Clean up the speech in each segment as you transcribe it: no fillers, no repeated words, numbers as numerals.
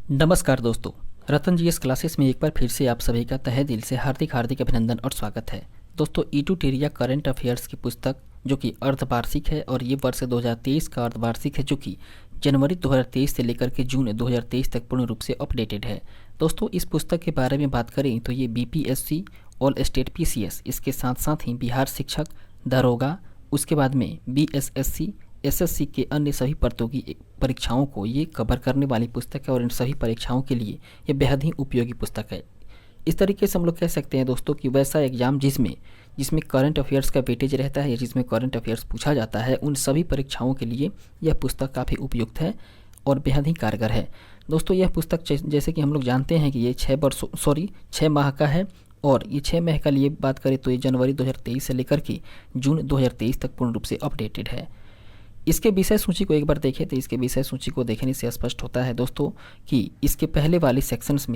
नमस्कार दोस्तों। रतन G S classes में एक बार फिर से आप सभी का तहे दिल से हार्दिक हार्दिक अभिनंदन और स्वागत है। दोस्तों ईटूटेरिया करंट अफेयर्स की पुस्तक जो कि अर्धवार्षिक है और ये वर्ष 2023 का अर्धवार्षिक है जो कि जनवरी 2023 से लेकर के जून 2023 तक पूर्ण रूप से अपडेटेड है। दोस्तों इस पुस्तक के बारे में बात करें तो ये बीपीएससी, ऑल स्टेट पीसीएस, इसके साथ साथ ही बिहार शिक्षक, दरोगा, उसके बाद में बीएसएससी, एसएससी के अन्य सभी परीक्षाओं को ये कवर करने वाली पुस्तक है और इन सभी परीक्षाओं के लिए ये बेहद ही उपयोगी पुस्तक है। इस तरीके से हम लोग कह सकते हैं दोस्तों कि वैसा एग्जाम जिसमें जिसमें करंट अफेयर्स का वेटेज रहता है या जिसमें करंट अफेयर्स पूछा जाता है, उन सभी परीक्षाओं के लिए यह पुस्तक काफ़ी उपयुक्त है और बेहद ही कारगर है। दोस्तों यह पुस्तक जैसे कि हम लोग जानते हैं कि ये 6 माह का है और ये 6 माह का लिए बात करें तो ये जनवरी 2023 से लेकर के जून 2023 तक पूर्ण रूप से अपडेटेड है। इसके विषय सूची को एक बार देखें तो इसके विषय सूची को देखने से स्पष्ट होता है दोस्तों कि इसके पहले वाले सेक्शंस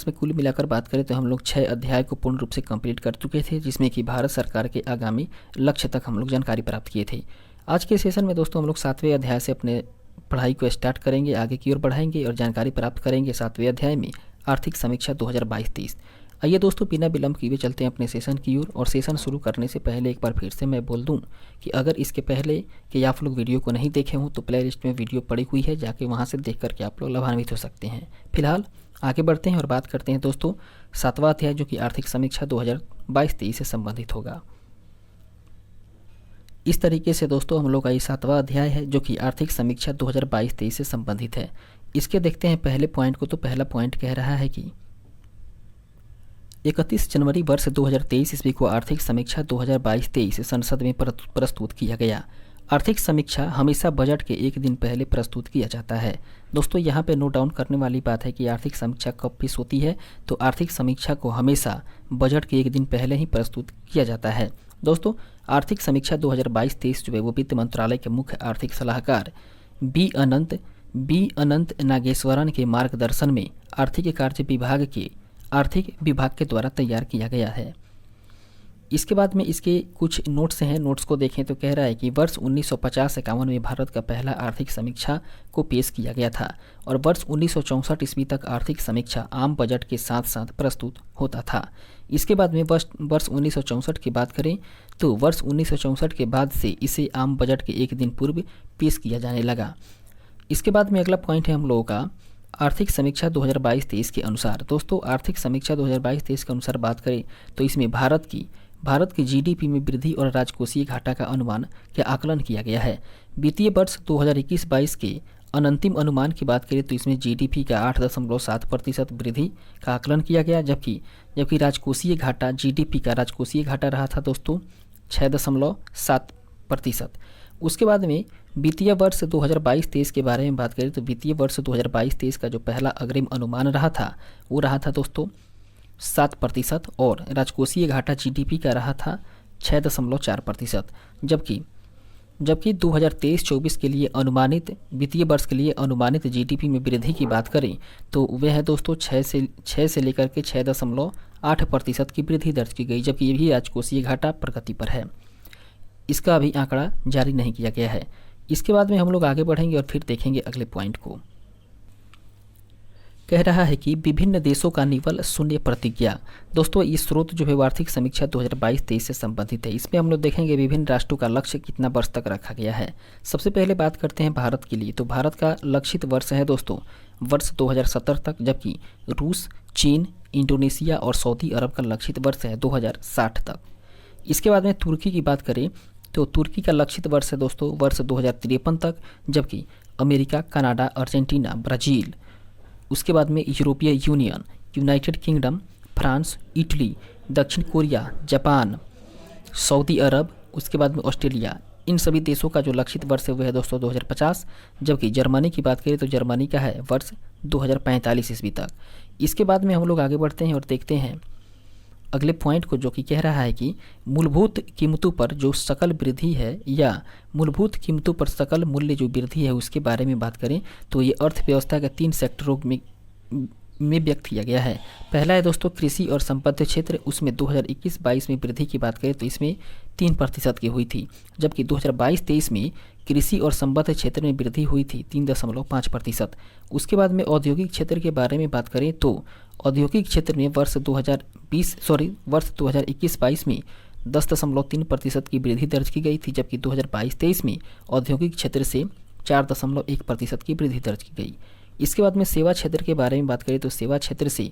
में कुल मिलाकर बात करें तो हम लोग 6 अध्याय को पूर्ण रूप से कंप्लीट कर चुके थे, जिसमें कि भारत सरकार के आगामी लक्ष्य तक हम लोग जानकारी प्राप्त किए थे। आज के सेशन में दोस्तों हम लोग 7वें अध्याय से अपने पढ़ाई को स्टार्ट करेंगे, आगे की ओर बढ़ाएंगे और जानकारी प्राप्त करेंगे 7वें अध्याय में आर्थिक समीक्षा 2022-23। आइए दोस्तों बिना विलंब किए चलते हैं अपने सेशन की ओर। और सेशन शुरू करने से पहले एक बार फिर से मैं बोल दूं कि अगर इसके पहले कि आप लोग वीडियो को नहीं देखे हों तो प्ले लिस्ट में वीडियो पड़ी हुई है, जाके वहां से देख करके आप लोग लाभान्वित हो सकते हैं। फिलहाल आगे बढ़ते हैं और बात करते हैं दोस्तों 7वां अध्याय जो कि आर्थिक समीक्षा 2022-23 से संबंधित होगा। इस तरीके से दोस्तों हम लोग का ये 7वां अध्याय है जो कि आर्थिक समीक्षा 2022-23 से संबंधित है। इसके देखते हैं पहले पॉइंट को। तो पहला पॉइंट कह रहा है कि 31 जनवरी वर्ष 2023 ईस्वी को आर्थिक समीक्षा 2022-23 संसद में प्रस्तुत किया गया। आर्थिक समीक्षा हमेशा बजट के एक दिन पहले प्रस्तुत किया जाता है। दोस्तों यहाँ पे नोट डाउन करने वाली बात है कि आर्थिक समीक्षा कब पेश होती है, तो आर्थिक समीक्षा को हमेशा बजट के एक दिन पहले ही प्रस्तुत किया जाता है। दोस्तों आर्थिक समीक्षा 2022-23 जो है वो वित्त मंत्रालय के मुख्य आर्थिक सलाहकार बी अनंत नागेश्वरन के मार्गदर्शन में आर्थिक विभाग के द्वारा तैयार किया गया है। इसके बाद में इसके कुछ नोट्स हैं। नोट्स को देखें तो कह रहा है कि वर्ष 1950-51 में भारत का पहला आर्थिक समीक्षा को पेश किया गया था और वर्ष 1964 ईस्वी तक आर्थिक समीक्षा आम बजट के साथ साथ प्रस्तुत होता था। इसके बाद में वर्ष 1964 की बात करें तो वर्ष 1964 के बाद से इसे आम बजट के एक दिन पूर्व पेश किया जाने लगा। इसके बाद में अगला पॉइंट है हम लोगों का आर्थिक समीक्षा 2022-23 के अनुसार। दोस्तों आर्थिक समीक्षा 2022-23 के अनुसार बात करें तो इसमें भारत की जीडीपी में वृद्धि और राजकोषीय घाटा का आकलन किया गया है। वित्तीय वर्ष 2021-22 के अंतिम अनुमान की बात करें तो इसमें जीडीपी का 8.7% वृद्धि का आकलन किया गया, जबकि राजकोषीय घाटा जीडीपी का राजकोषीय घाटा रहा था दोस्तों 6.7%। उसके बाद में वित्तीय वर्ष 2022-23 के बारे में बात करें तो वित्तीय वर्ष 2022-23 का जो पहला अग्रिम अनुमान रहा था वो रहा था दोस्तों 7% और राजकोषीय घाटा जीडीपी का रहा था 6.4%। जबकि 2023-24 के लिए अनुमानित वित्तीय वर्ष के लिए अनुमानित जीडीपी में वृद्धि की बात करें तो वह है दोस्तों 6 से लेकर के 6.8% की वृद्धि दर्ज की गई, जबकि ये भी राजकोषीय घाटा प्रगति पर है। इसका अभी आंकड़ा जारी नहीं किया गया है। इसके बाद में हम लोग आगे बढ़ेंगे और फिर देखेंगे अगले पॉइंट को। कह रहा है कि विभिन्न देशों का निवल शून्य प्रतिज्ञा। दोस्तों ये स्रोत जो है वो आर्थिक समीक्षा 2022-23 से संबंधित है। इसमें हम लोग देखेंगे विभिन्न राष्ट्रों का लक्ष्य कितना वर्ष तक रखा गया है। सबसे पहले बात करते हैं भारत के लिए। तो भारत का लक्षित वर्ष है दोस्तों वर्ष 2070 तक, जबकि रूस, चीन, इंडोनेशिया और सऊदी अरब का लक्षित वर्ष है 2060 तक। इसके बाद में तुर्की की बात करें तो तुर्की का लक्षित वर्ष है दोस्तों वर्ष 2053 तक, जबकि अमेरिका, कनाडा, अर्जेंटीना, ब्राज़ील, उसके बाद में यूरोपीय union, United kingdom, France, Italy, दक्षिण कोरिया, जापान, सऊदी अरब, उसके बाद में ऑस्ट्रेलिया, इन सभी देशों का जो लक्षित वर्ष है वह है दोस्तों 2050। जबकि जर्मनी की बात करें तो जर्मनी का है वर्ष 2045 ईस्वी तक। इसके बाद में हम लोग आगे बढ़ते हैं और देखते हैं अगले पॉइंट को, जो कि कह रहा है कि मूलभूत कीमतों पर जो सकल वृद्धि है या मूलभूत कीमतों पर सकल मूल्य जो वृद्धि है उसके बारे में बात करें तो ये अर्थव्यवस्था के 3 सेक्टरों में में व्यक्त किया गया है। पहला है दोस्तों कृषि और संबद्ध क्षेत्र, उसमें 2021-22 में वृद्धि की बात करें तो इसमें 3% की हुई थी, जबकि 2022-23 में कृषि और संबद्ध क्षेत्र में वृद्धि हुई थी 3.5%। उसके बाद में औद्योगिक क्षेत्र के बारे में बात करें तो औद्योगिक क्षेत्र में वर्ष 2021-22 में 10.3% की वृद्धि दर्ज की गई थी, जबकि 2022-23 में औद्योगिक क्षेत्र से 4.1% की वृद्धि दर्ज की गई। इसके बाद में सेवा क्षेत्र के बारे में बात करें तो सेवा क्षेत्र से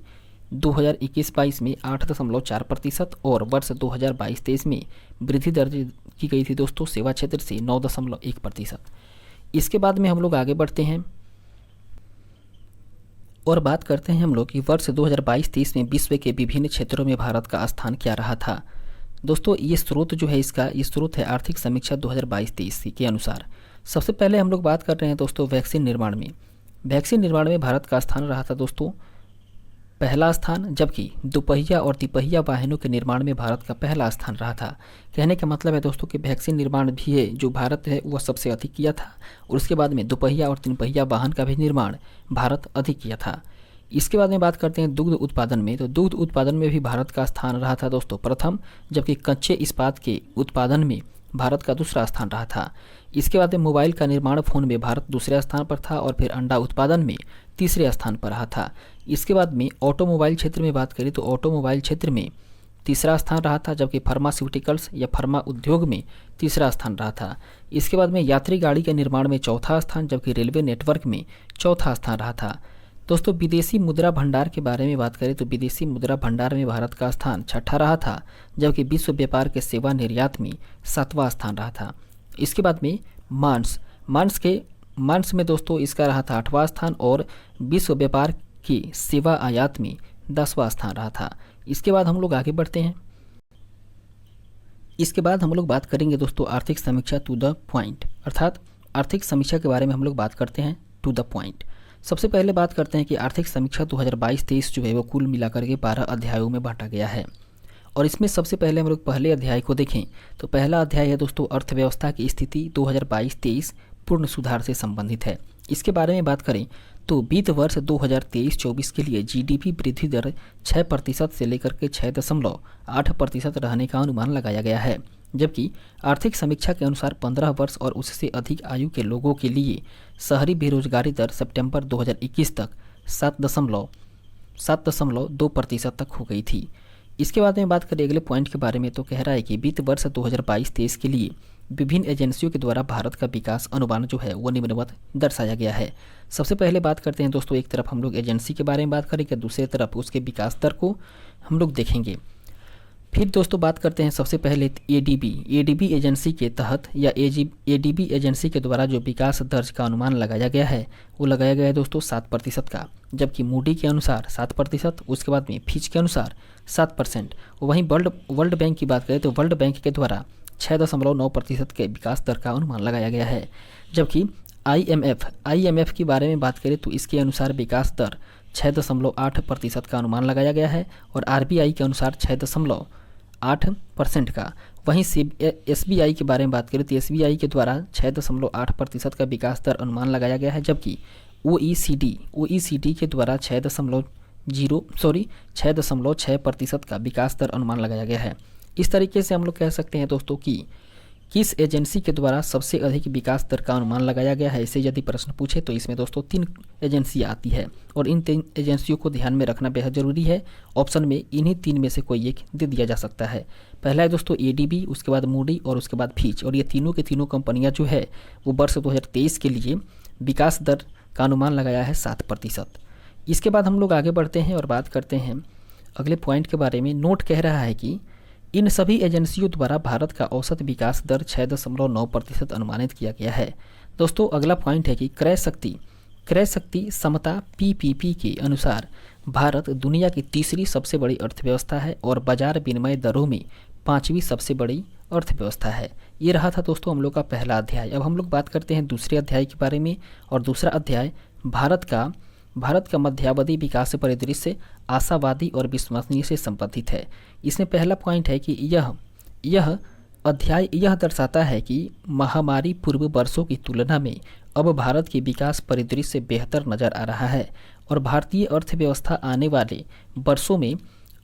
2021-22 में 8.4% और वर्ष 2022-23 में वृद्धि दर्ज की गई थी दोस्तों सेवा क्षेत्र से 9.1%। इसके बाद में हम लोग आगे बढ़ते हैं और बात करते हैं हम लोग कि वर्ष 2022-23 में विश्व के विभिन्न क्षेत्रों में भारत का स्थान क्या रहा था। दोस्तों ये स्रोत जो है इसका, ये स्रोत है आर्थिक समीक्षा 2022-23 के अनुसार। सबसे पहले हम लोग बात कर रहे हैं दोस्तों वैक्सीन निर्माण में। वैक्सीन निर्माण में भारत का स्थान रहा था दोस्तों पहला स्थान, जबकि दोपहिया और तिपहिया वाहनों के निर्माण में भारत का पहला स्थान रहा था। कहने का मतलब है दोस्तों कि वैक्सीन निर्माण भी है जो भारत है वह सबसे अधिक किया था, और उसके बाद में दोपहिया और तीन पहिया वाहन का भी निर्माण भारत अधिक किया था। इसके बाद में बात करते हैं दुग्ध उत्पादन में, तो दुग्ध उत्पादन में भी भारत का स्थान रहा था दोस्तों प्रथम, जबकि कच्चे इस्पात के उत्पादन में भारत का दूसरा स्थान रहा था। इसके बाद में मोबाइल का निर्माण फोन में भारत दूसरे स्थान पर था, और फिर अंडा उत्पादन में तीसरे स्थान पर रहा था। इसके बाद में ऑटोमोबाइल क्षेत्र में बात करें तो ऑटोमोबाइल क्षेत्र में तीसरा स्थान रहा था, जबकि फार्मास्यूटिकल्स या फार्मा उद्योग में तीसरा स्थान रहा था। इसके बाद में यात्री गाड़ी के निर्माण में चौथा स्थान, जबकि रेलवे नेटवर्क में चौथा स्थान रहा था। दोस्तों विदेशी मुद्रा भंडार के बारे में बात करें तो विदेशी मुद्रा भंडार में भारत का स्थान छठा रहा था, जबकि विश्व व्यापार के सेवा निर्यात में 7वां स्थान रहा था। इसके बाद में मांस में दोस्तों इसका रहा था 8वां स्थान, और विश्व व्यापार की सेवा आयात में 10वां स्थान रहा था। इसके बाद हम लोग आगे बढ़ते हैं। इसके बाद हम लोग बात करेंगे दोस्तों आर्थिक समीक्षा टू द पॉइंट, अर्थात आर्थिक समीक्षा के बारे में हम लोग बात करते हैं टू द पॉइंट। सबसे पहले बात करते हैं कि आर्थिक समीक्षा 2022-23 जो है वो कुल मिलाकर के 12 अध्यायों में बांटा गया है, और इसमें सबसे पहले हम लोग पहले अध्याय को देखें तो पहला अध्याय है दोस्तों अर्थव्यवस्था की स्थिति 2022-23 पूर्ण सुधार से संबंधित है। इसके बारे में बात करें तो वित्त वर्ष 2023-24 के लिए जीडीपी वृद्धि दर 6% से लेकर के 6.8% रहने का अनुमान लगाया गया है, जबकि आर्थिक समीक्षा के अनुसार 15 वर्ष और उससे अधिक आयु के लोगों के लिए शहरी बेरोजगारी दर सितंबर 2021 तक 7.2% तक हो गई थी। इसके बाद में बात करें अगले पॉइंट के बारे में तो कह रहा है कि वित्त वर्ष 2022-23 के लिए विभिन्न एजेंसियों के द्वारा भारत का विकास अनुमान जो है वो निम्नवत दर्शाया गया है। सबसे पहले बात करते हैं दोस्तों, एक तरफ हम लोग एजेंसी के बारे में बात करेंगे, दूसरी तरफ उसके विकास दर को हम लोग देखेंगे। फिर दोस्तों बात करते हैं सबसे पहले एडीबी एजेंसी के तहत या एडीबी एजेंसी के द्वारा जो विकास दर का अनुमान लगाया गया है वो लगाया गया है दोस्तों 7% का, जबकि मूडी के अनुसार 7%, उसके बाद में फिच के अनुसार 7%। वहीं वर्ल्ड बैंक की बात करें तो वर्ल्ड बैंक के द्वारा 6.9% के विकास दर का अनुमान लगाया गया है, जबकि आईएमएफ के बारे में बात करें तो इसके अनुसार विकास दर 6.8% का अनुमान लगाया गया है, और आरबीआई के अनुसार 6.8% का। वहीं एसबीआई के बारे में बात करें तो एसबीआई के द्वारा 6.8% का विकास दर अनुमान लगाया गया है, जबकि ओईसीडी के द्वारा 6.6% का विकास दर अनुमान लगाया गया है। इस तरीके से हम लोग कह सकते हैं दोस्तों कि किस एजेंसी के द्वारा सबसे अधिक विकास दर का अनुमान लगाया गया है। इसे यदि प्रश्न पूछे तो इसमें दोस्तों 3 एजेंसियाँ आती है, और इन 3 एजेंसियों को ध्यान में रखना बेहद जरूरी है। ऑप्शन में इन्हीं 3 में से कोई एक दे दिया जा सकता है। पहला है दोस्तों एडीबी, उसके बाद मूडी और उसके बाद फिच, और ये तीनों की तीनों कंपनियाँ जो है वो वर्ष 2023 के लिए विकास दर का अनुमान लगाया है 7%। इसके बाद हम लोग आगे बढ़ते हैं और बात करते हैं अगले पॉइंट के बारे में। नोट कह रहा है कि इन सभी एजेंसियों द्वारा भारत का औसत विकास दर 6.9% अनुमानित किया गया है। दोस्तों अगला पॉइंट है कि क्रय शक्ति समता पीपीपी के अनुसार भारत दुनिया की तीसरी सबसे बड़ी अर्थव्यवस्था है और बाजार विनिमय दरों में 5वीं सबसे बड़ी अर्थव्यवस्था है। ये रहा था दोस्तों हम लोग का पहला अध्याय। अब हम लोग बात करते हैं दूसरे अध्याय के बारे में, और दूसरा अध्याय भारत का मध्यावधि विकास परिदृश्य आशावादी और विश्वसनीय से संबंधित है। इसमें पहला पॉइंट है कि यह अध्याय यह दर्शाता है कि महामारी पूर्व वर्षों की तुलना में अब भारत की विकास परिदृश्य बेहतर नजर आ रहा है और भारतीय अर्थव्यवस्था आने वाले वर्षों में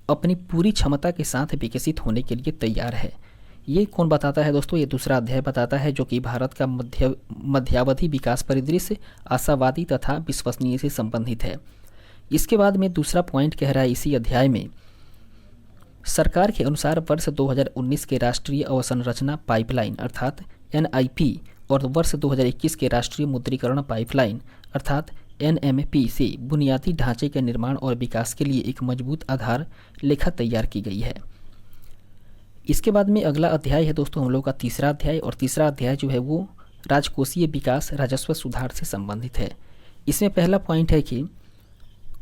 अपनी पूरी क्षमता के साथ विकसित होने के लिए तैयार है। ये कौन बताता है दोस्तों? ये दूसरा अध्याय बताता है, जो कि भारत का मध्यावधि विकास परिदृश्य आशावादी तथा विश्वसनीय से संबंधित है। इसके बाद में दूसरा पॉइंट कह रहा है इसी अध्याय में, सरकार के अनुसार वर्ष 2019 के राष्ट्रीय अवसंरचना पाइपलाइन अर्थात NIP और वर्ष 2021 के राष्ट्रीय मुद्रीकरण पाइपलाइन अर्थात NMP से बुनियादी ढांचे के निर्माण और विकास के लिए एक मजबूत आधार लेखा तैयार की गई है। इसके बाद में अगला अध्याय है दोस्तों हम लोग का तीसरा अध्याय, और तीसरा अध्याय जो है वो राजकोषीय विकास राजस्व सुधार से संबंधित है। इसमें पहला पॉइंट है कि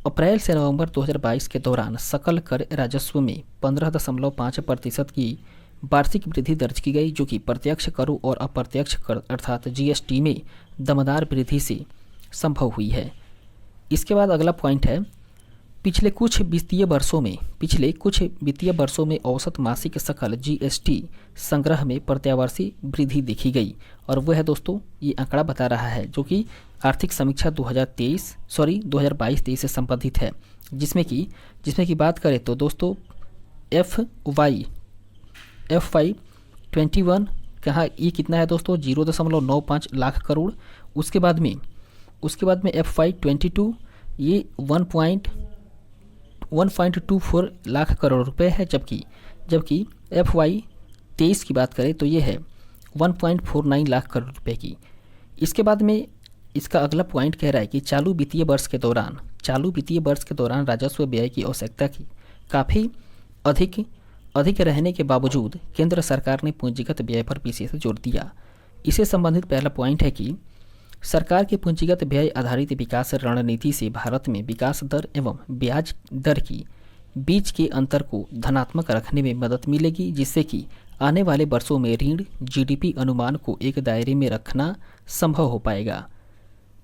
अप्रैल से नवंबर 2022 के दौरान सकल कर राजस्व में 15.5% की वार्षिक वृद्धि दर्ज की गई, जो कि प्रत्यक्ष करों और अप्रत्यक्ष कर अर्थात GST में दमदार वृद्धि से संभव हुई है। इसके बाद अगला पॉइंट है, पिछले कुछ वित्तीय वर्षों में औसत मासिक सकल GST संग्रह में प्रत्यावर्ती वृद्धि देखी गई, और वह है दोस्तों ये आंकड़ा बता रहा है, जो कि आर्थिक समीक्षा 2022-23 से संबंधित है, जिसमें की बात करें तो दोस्तों FY 21 कहाँ ये कितना है दोस्तों 0.95 लाख करोड़। उसके बाद में FY 22 ये 1.24 लाख करोड़ रुपए है, जबकि FY 23 की बात करें तो ये है 1.49 लाख करोड़ रुपए की। इसके बाद में इसका अगला पॉइंट कह रहा है कि चालू वित्तीय वर्ष के दौरान राजस्व व्यय की आवश्यकता की काफ़ी अधिक रहने के बावजूद केंद्र सरकार ने पूंजीगत व्यय पर विशेष जोर दिया। इससे संबंधित पहला पॉइंट है कि सरकार की पूंजीगत व्यय आधारित विकास रणनीति से भारत में विकास दर एवं ब्याज दर की बीच के अंतर को धनात्मक रखने में मदद मिलेगी, जिससे कि आने वाले वर्षों में ऋण GDP अनुमान को एक दायरे में रखना संभव हो पाएगा।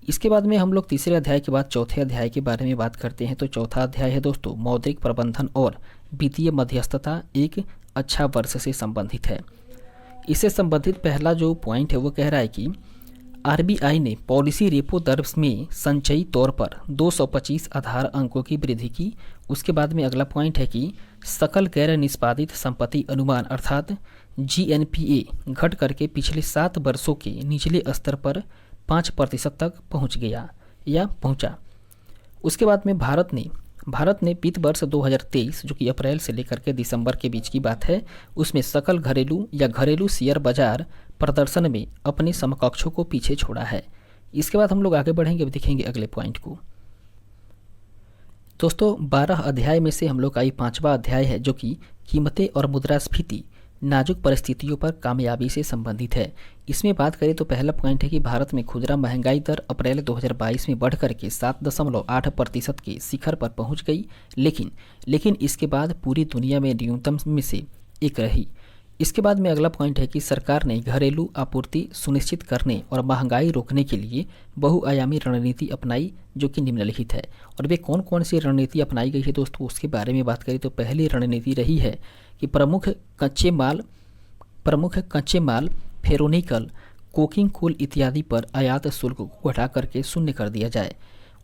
इसके बाद में हम लोग तीसरे अध्याय के बाद चौथे अध्याय के बारे में बात करते हैं। तो चौथा अध्याय है दोस्तों मौद्रिक प्रबंधन और वित्तीय मध्यस्थता एक अच्छा वर्ष से संबंधित है। इससे संबंधित पहला जो पॉइंट है वो कह रहा है कि RBI ने पॉलिसी रेपो दर में संचयी तौर पर 225 आधार अंकों की वृद्धि की। उसके बाद में अगला पॉइंट है कि सकल गैर निष्पादित संपत्ति अनुमान अर्थात GNPA घट करके पिछले 7 वर्षों के निचले स्तर पर 5% तक पहुंचा। उसके बाद में भारत ने वित्त वर्ष 2023 जो कि अप्रैल से लेकर के दिसंबर के बीच की बात है, उसमें सकल घरेलू शेयर बाजार प्रदर्शन में अपने समकक्षों को पीछे छोड़ा है। इसके बाद हम लोग आगे बढ़ेंगे, देखेंगे अगले पॉइंट को। दोस्तों 12 अध्याय में से हम लोग का ये 5वां अध्याय है, जो कि कीमतें और मुद्रास्फीति नाजुक परिस्थितियों पर कामयाबी से संबंधित है। इसमें बात करें तो पहला पॉइंट है कि भारत में खुदरा महंगाई दर अप्रैल 2022 में बढ़कर के 7.8% के शिखर पर पहुंच गई, लेकिन इसके बाद पूरी दुनिया में न्यूनतम में से एक रही। इसके बाद में अगला पॉइंट है कि सरकार ने घरेलू आपूर्ति सुनिश्चित करने और महंगाई रोकने के लिए बहुआयामी रणनीति अपनाई, जो कि निम्नलिखित है। और वे कौन कौन सी रणनीति अपनाई गई है दोस्तों, उसके बारे में बात करें तो पहली रणनीति रही है कि प्रमुख कच्चे माल फेरोनिकल, कोकिंग कोल इत्यादि पर आयात शुल्क को घटा करके शून्य कर दिया जाए।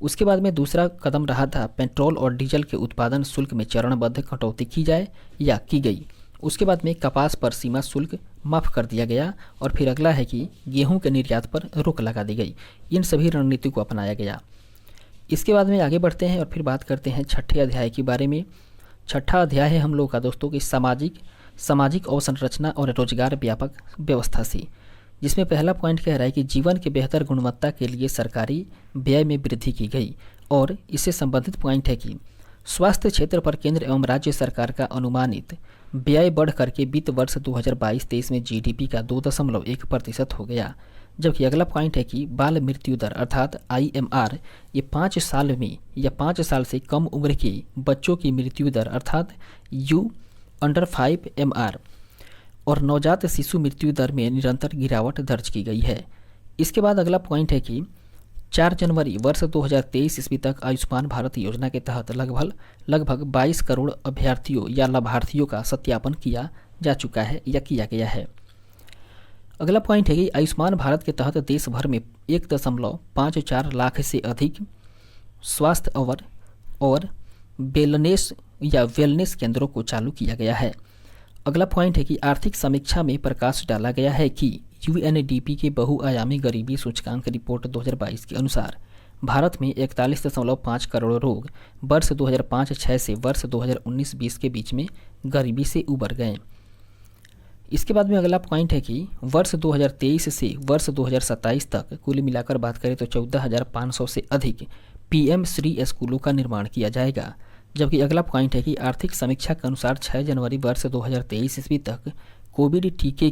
उसके बाद में दूसरा कदम रहा था पेट्रोल और डीजल के उत्पादन शुल्क में चरणबद्ध कटौती की जाए या की गई। उसके बाद में कपास पर सीमा शुल्क माफ़ कर दिया गया, और फिर अगला है कि गेहूं के निर्यात पर रोक लगा दी गई। इन सभी रणनीति को अपनाया गया। इसके बाद में आगे बढ़ते हैं और फिर बात करते हैं छठे अध्याय के बारे में। छठा अध्याय है हम लोग का दोस्तों की सामाजिक अवसंरचना और रोजगार व्यापक व्यवस्था से, जिसमें पहला पॉइंट कह रहा है कि जीवन के बेहतर गुणवत्ता के लिए सरकारी व्यय में वृद्धि की गई। और इससे संबंधित पॉइंट है कि स्वास्थ्य क्षेत्र पर केंद्र एवं राज्य सरकार का अनुमानित व्यय बढ़ करके वित्त वर्ष 2022-23 में GDP का 2.1% हो गया। जबकि अगला पॉइंट है कि बाल मृत्यु दर अर्थात IMR ये 5 साल में या 5 साल से कम उम्र के बच्चों की मृत्यु दर अर्थात U_5 MR और नवजात शिशु मृत्यु दर में निरंतर गिरावट दर्ज की गई है। इसके बाद अगला पॉइंट है कि 4 जनवरी वर्ष 2023 ईस्वी तक आयुष्मान भारत योजना के तहत लगभग 22 करोड़ अभ्यर्थियों या लाभार्थियों का सत्यापन किया जा चुका है या किया गया है। अगला पॉइंट है कि आयुष्मान भारत के तहत देश भर में 1.54 लाख से अधिक स्वास्थ्य और वेलनेस केंद्रों को चालू किया गया है। अगला पॉइंट है कि आर्थिक समीक्षा में प्रकाश डाला गया है कि यूएनडीपी के बहुआयामी गरीबी सूचकांक रिपोर्ट 2022 के अनुसार भारत में 41.5 करोड़ लोग वर्ष 2005-06 से वर्ष 2019-20 के बीच में गरीबी से उबर गए। इसके बाद में अगला पॉइंट है कि वर्ष 2023 से वर्ष 2027 तक कुल मिलाकर बात करें तो 14,500 से अधिक पीएम श्री स्कूलों का निर्माण किया जाएगा। जबकि अगला पॉइंट है कि आर्थिक समीक्षा के अनुसार 6 जनवरी वर्ष 2023 ईस्वी तक कोविड टीके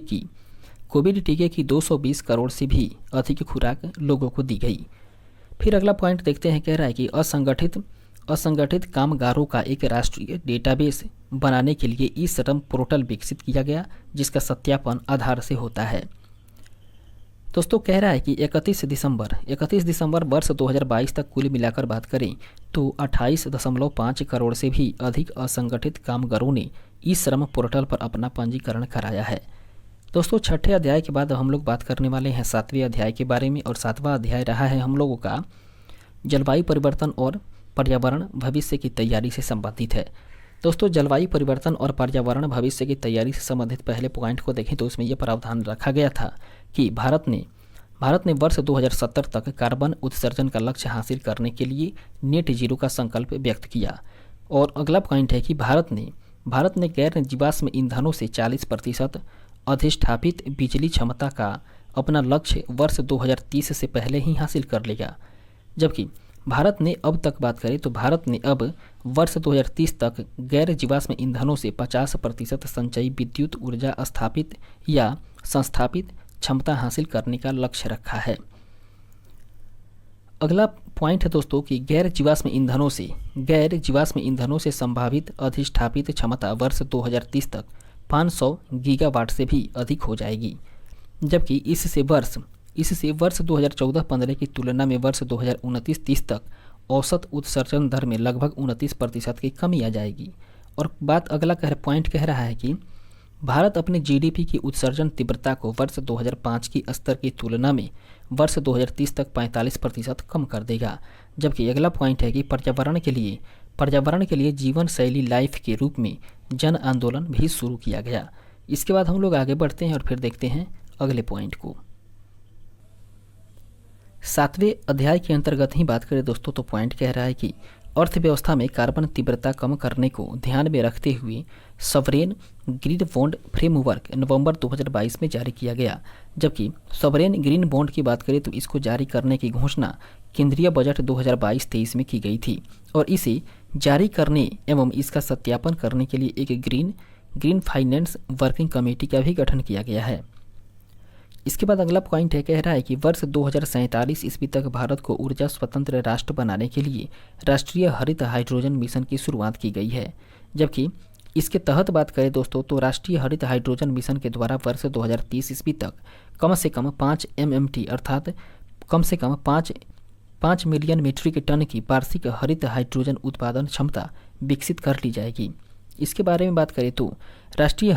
की 220 करोड़ से भी अधिक खुराक लोगों को दी गई। फिर अगला पॉइंट देखते हैं, कह रहा है कि असंगठित कामगारों का एक राष्ट्रीय डेटाबेस बनाने के लिए ई श्रम पोर्टल विकसित किया गया, जिसका सत्यापन आधार से होता है। दोस्तों कह रहा है कि 31 दिसंबर वर्ष 2022 तक कुल मिलाकर बात करें तो 28.5 करोड़ से भी अधिक असंगठित कामगारों ने ई श्रम पोर्टल पर अपना पंजीकरण कराया है। दोस्तों छठे अध्याय के बाद हम लोग बात करने वाले हैं 7वें अध्याय के बारे में, और 7वां अध्याय रहा है हम लोगों का जलवायु परिवर्तन और पर्यावरण भविष्य की तैयारी से संबंधित है। दोस्तों जलवायु परिवर्तन और पर्यावरण भविष्य की तैयारी से संबंधित पहले पॉइंट को देखें तो उसमें यह प्रावधान रखा गया था कि भारत ने वर्ष 2070 तक कार्बन उत्सर्जन का लक्ष्य हासिल करने के लिए नेट जीरो का संकल्प व्यक्त किया। और अगला पॉइंट है कि भारत ने गैर जीवाश्म ईंधनों से 40% अधिष्ठापित बिजली क्षमता का अपना लक्ष्य वर्ष 2030 से पहले ही हासिल कर लिया। जबकि भारत ने अब वर्ष 2030 तक गैर जीवाश्म ईंधनों से 50% संचयी विद्युत ऊर्जा स्थापित या संस्थापित क्षमता हासिल करने का लक्ष्य रखा है। अगला पॉइंट है दोस्तों कि गैर जीवाश्म ईंधनों से संभावित अधिष्ठापित क्षमता वर्ष 2030 तक 500 गीगावाट से भी अधिक हो जाएगी। जबकि इससे वर्ष 2014-15 की तुलना में वर्ष 2029-30 तक औसत उत्सर्जन दर में लगभग 29% की कमी आ जाएगी। और अगला पॉइंट कह रहा है कि भारत अपने जीडीपी की उत्सर्जन तीव्रता को वर्ष 2005 की स्तर की तुलना में वर्ष 2030 तक 45% कम कर देगा। जबकि अगला पॉइंट है कि पर्यावरण के लिए जीवन शैली लाइफ के रूप में जन आंदोलन भी शुरू किया गया। इसके बाद हम लोग आगे बढ़ते हैं और फिर देखते हैं अगले पॉइंट को। 7वें अध्याय के अंतर्गत ही बात करें दोस्तों तो पॉइंट कह रहा है कि अर्थव्यवस्था में कार्बन तीव्रता कम करने को ध्यान में रखते हुए सॉवरेन ग्रीन बॉन्ड फ्रेमवर्क नवंबर 2022 में जारी किया गया। जबकि सॉवरेन ग्रीन बॉन्ड की बात करें तो इसको जारी करने की घोषणा केंद्रीय बजट 2022-23 में की गई थी, और इसे जारी करने एवं इसका सत्यापन करने के लिए एक ग्रीन फाइनेंस वर्किंग कमेटी का भी गठन किया गया है। इसके बाद अगला पॉइंट कह रहा है कि वर्ष 2047 ईस्वी तक भारत को ऊर्जा स्वतंत्र राष्ट्र बनाने के लिए राष्ट्रीय हरित हाइड्रोजन मिशन की शुरुआत की गई है। जबकि इसके तहत बात करें दोस्तों तो राष्ट्रीय हरित हाइड्रोजन मिशन के द्वारा वर्ष 2030 ईस्वी तक कम से कम 5 MMT अर्थात कम से कम 5 मिलियन मीट्रिक टन की वार्षिक हरित हाइड्रोजन उत्पादन क्षमता विकसित कर ली जाएगी। इसके बारे में बात करें तो राष्ट्रीय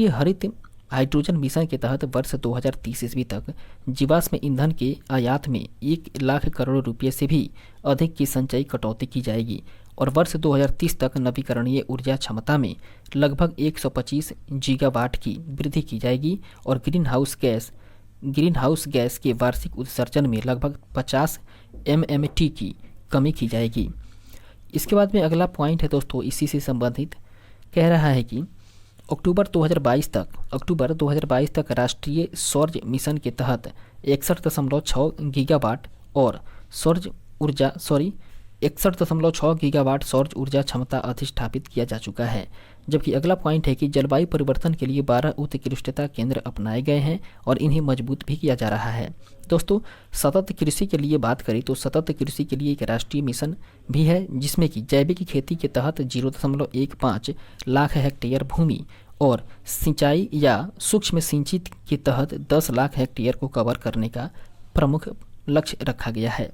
हरित हाइड्रोजन मिशन के तहत वर्ष 2030 ईस्वी तक जीवाश्म ईंधन के आयात में 1 लाख करोड़ रुपये से भी अधिक की संचयी कटौती की जाएगी, और वर्ष 2030 तक नवीकरणीय ऊर्जा क्षमता में लगभग 125 गीगावाट की वृद्धि की जाएगी, और ग्रीन हाउस गैस के वार्षिक उत्सर्जन में लगभग 50 MMT की कमी की जाएगी। इसके बाद में अगला पॉइंट है दोस्तों इसी से संबंधित, कह रहा है कि अक्टूबर 2022 तक राष्ट्रीय सौर मिशन के तहत 61.6 गीगावाट और 61.6 गीगावाट सौर ऊर्जा क्षमता अधिष्ठापित किया जा चुका है। जबकि अगला पॉइंट है कि जलवायु परिवर्तन के लिए 12 उत्कृष्टता केंद्र अपनाए गए हैं और इन्हें मजबूत भी किया जा रहा है। दोस्तों सतत कृषि के लिए बात करें तो सतत कृषि के लिए एक राष्ट्रीय मिशन भी है, जिसमें कि जैविक खेती के तहत 0.15 लाख हेक्टेयर भूमि और सिंचाई या सूक्ष्म सिंचित के तहत 10 लाख हेक्टेयर को कवर करने का प्रमुख लक्ष्य रखा गया है।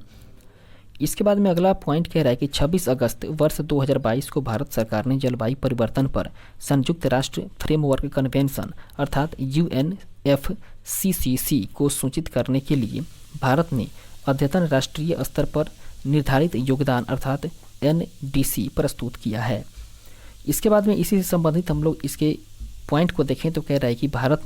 इसके बाद में अगला पॉइंट कह रहा है कि 26 अगस्त वर्ष 2022 को भारत सरकार ने जलवायु परिवर्तन पर संयुक्त राष्ट्र फ्रेमवर्क कन्वेंशन अर्थात UNFCCC को सूचित करने के लिए भारत ने अद्यतन राष्ट्रीय स्तर पर निर्धारित योगदान अर्थात NDC प्रस्तुत किया है। इसके बाद में इसी से संबंधित हम लोग इसके पॉइंट को देखें तो कह रहा है कि भारत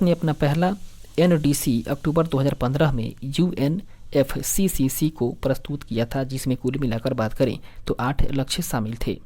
ने अपना पहला NDC अक्टूबर 2015 में UNFCCC को प्रस्तुत किया था, जिसमें कुल मिलाकर बात करें तो 8 लक्ष्य शामिल थे।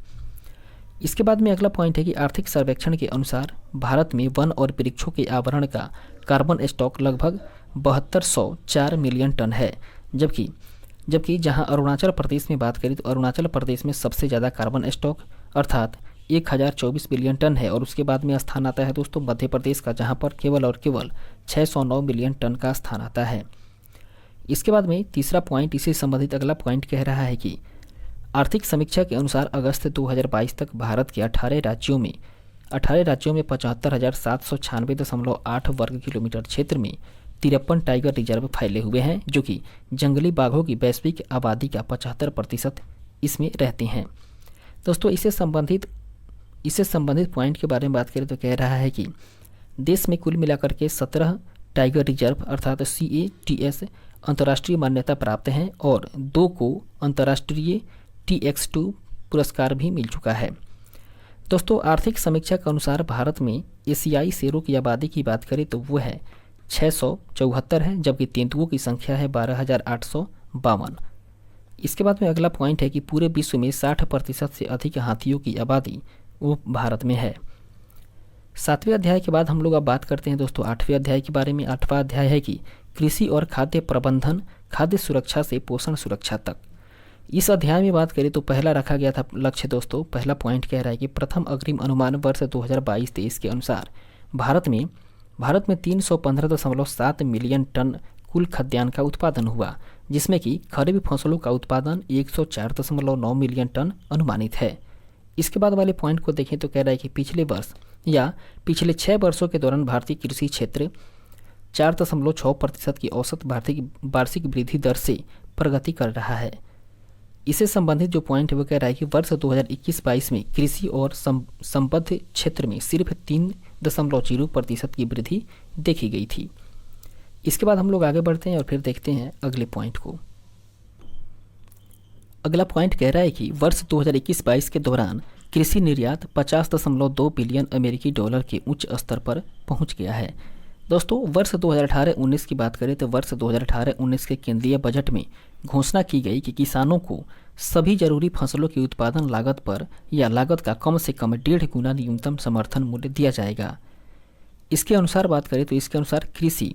इसके बाद में अगला पॉइंट है कि आर्थिक सर्वेक्षण के अनुसार भारत में वन और वृक्षों के आवरण का कार्बन स्टॉक लगभग 7204 मिलियन टन है, जबकि जहां अरुणाचल प्रदेश में बात करें तो अरुणाचल प्रदेश में सबसे ज़्यादा कार्बन स्टॉक अर्थात 1024 मिलियन टन है। और उसके बाद में स्थान आता है दोस्तों मध्य प्रदेश का, जहां पर केवल और केवल 609 मिलियन टन का स्थान आता है। इसके बाद में तीसरा पॉइंट, इससे संबंधित अगला पॉइंट कह रहा है कि आर्थिक समीक्षा के अनुसार अगस्त 2022 तक भारत के 18 राज्यों में 75,796.8 वर्ग किलोमीटर क्षेत्र में 53 टाइगर रिजर्व फैले हुए हैं, जो कि जंगली बाघों की वैश्विक आबादी का 75% इसमें रहते हैं। दोस्तों इससे संबंधित पॉइंट के बारे में बात करें तो कह रहा है कि देश में कुल मिलाकर के 17 टाइगर रिजर्व अर्थात CATS अंतर्राष्ट्रीय मान्यता प्राप्त हैं और 2 को अंतर्राष्ट्रीय TX2 पुरस्कार भी मिल चुका है। दोस्तों आर्थिक समीक्षा के अनुसार भारत में एशियाई शेरों की आबादी की बात करें तो वो है 674 है, जबकि तेंदुओं की संख्या है 12,852। इसके बाद में अगला पॉइंट है कि पूरे विश्व में 60% से अधिक हाथियों की आबादी वो भारत में है। 7वें अध्याय के बाद हम लोग अब बात करते हैं दोस्तों 8वें अध्याय के बारे में। 8वां अध्याय है कि कृषि और खाद्य प्रबंधन, खाद्य सुरक्षा से पोषण सुरक्षा तक। इस अध्याय में बात करें तो पहला रखा गया था लक्ष्य दोस्तों, पहला पॉइंट कह रहा है कि प्रथम अग्रिम अनुमान वर्ष 2022-23 के अनुसार भारत में 315.7 मिलियन टन कुल खाद्यान्न का उत्पादन हुआ, जिसमें कि खरीफ फसलों का उत्पादन 104.9 मिलियन टन अनुमानित है। इसके बाद वाले पॉइंट को देखें तो कह रहा है कि पिछले वर्ष या पिछले 6 वर्षों के दौरान भारतीय कृषि क्षेत्र 4.6% की औसत वार्षिक वृद्धि दर से प्रगति कर रहा है। इससे संबंधित जो पॉइंट है वो कह रहा है कि वर्ष 2021-22 में कृषि और संबद्ध क्षेत्र में सिर्फ 3.0% की वृद्धि देखी गई थी। इसके बाद हम लोग आगे बढ़ते हैं और फिर देखते हैं अगले पॉइंट को। अगला पॉइंट कह रहा है कि वर्ष 2021-22 के दौरान कृषि निर्यात 50.2 बिलियन अमेरिकी डॉलर के उच्च स्तर पर पहुंच गया है। दोस्तों वर्ष 2018-19 की बात करें तो वर्ष 2018-19 के केंद्रीय बजट में घोषणा की गई कि किसानों को सभी जरूरी फसलों की उत्पादन लागत पर या लागत का कम से कम 1.5 गुना न्यूनतम समर्थन मूल्य दिया जाएगा। इसके अनुसार बात करें तो इसके अनुसार कृषि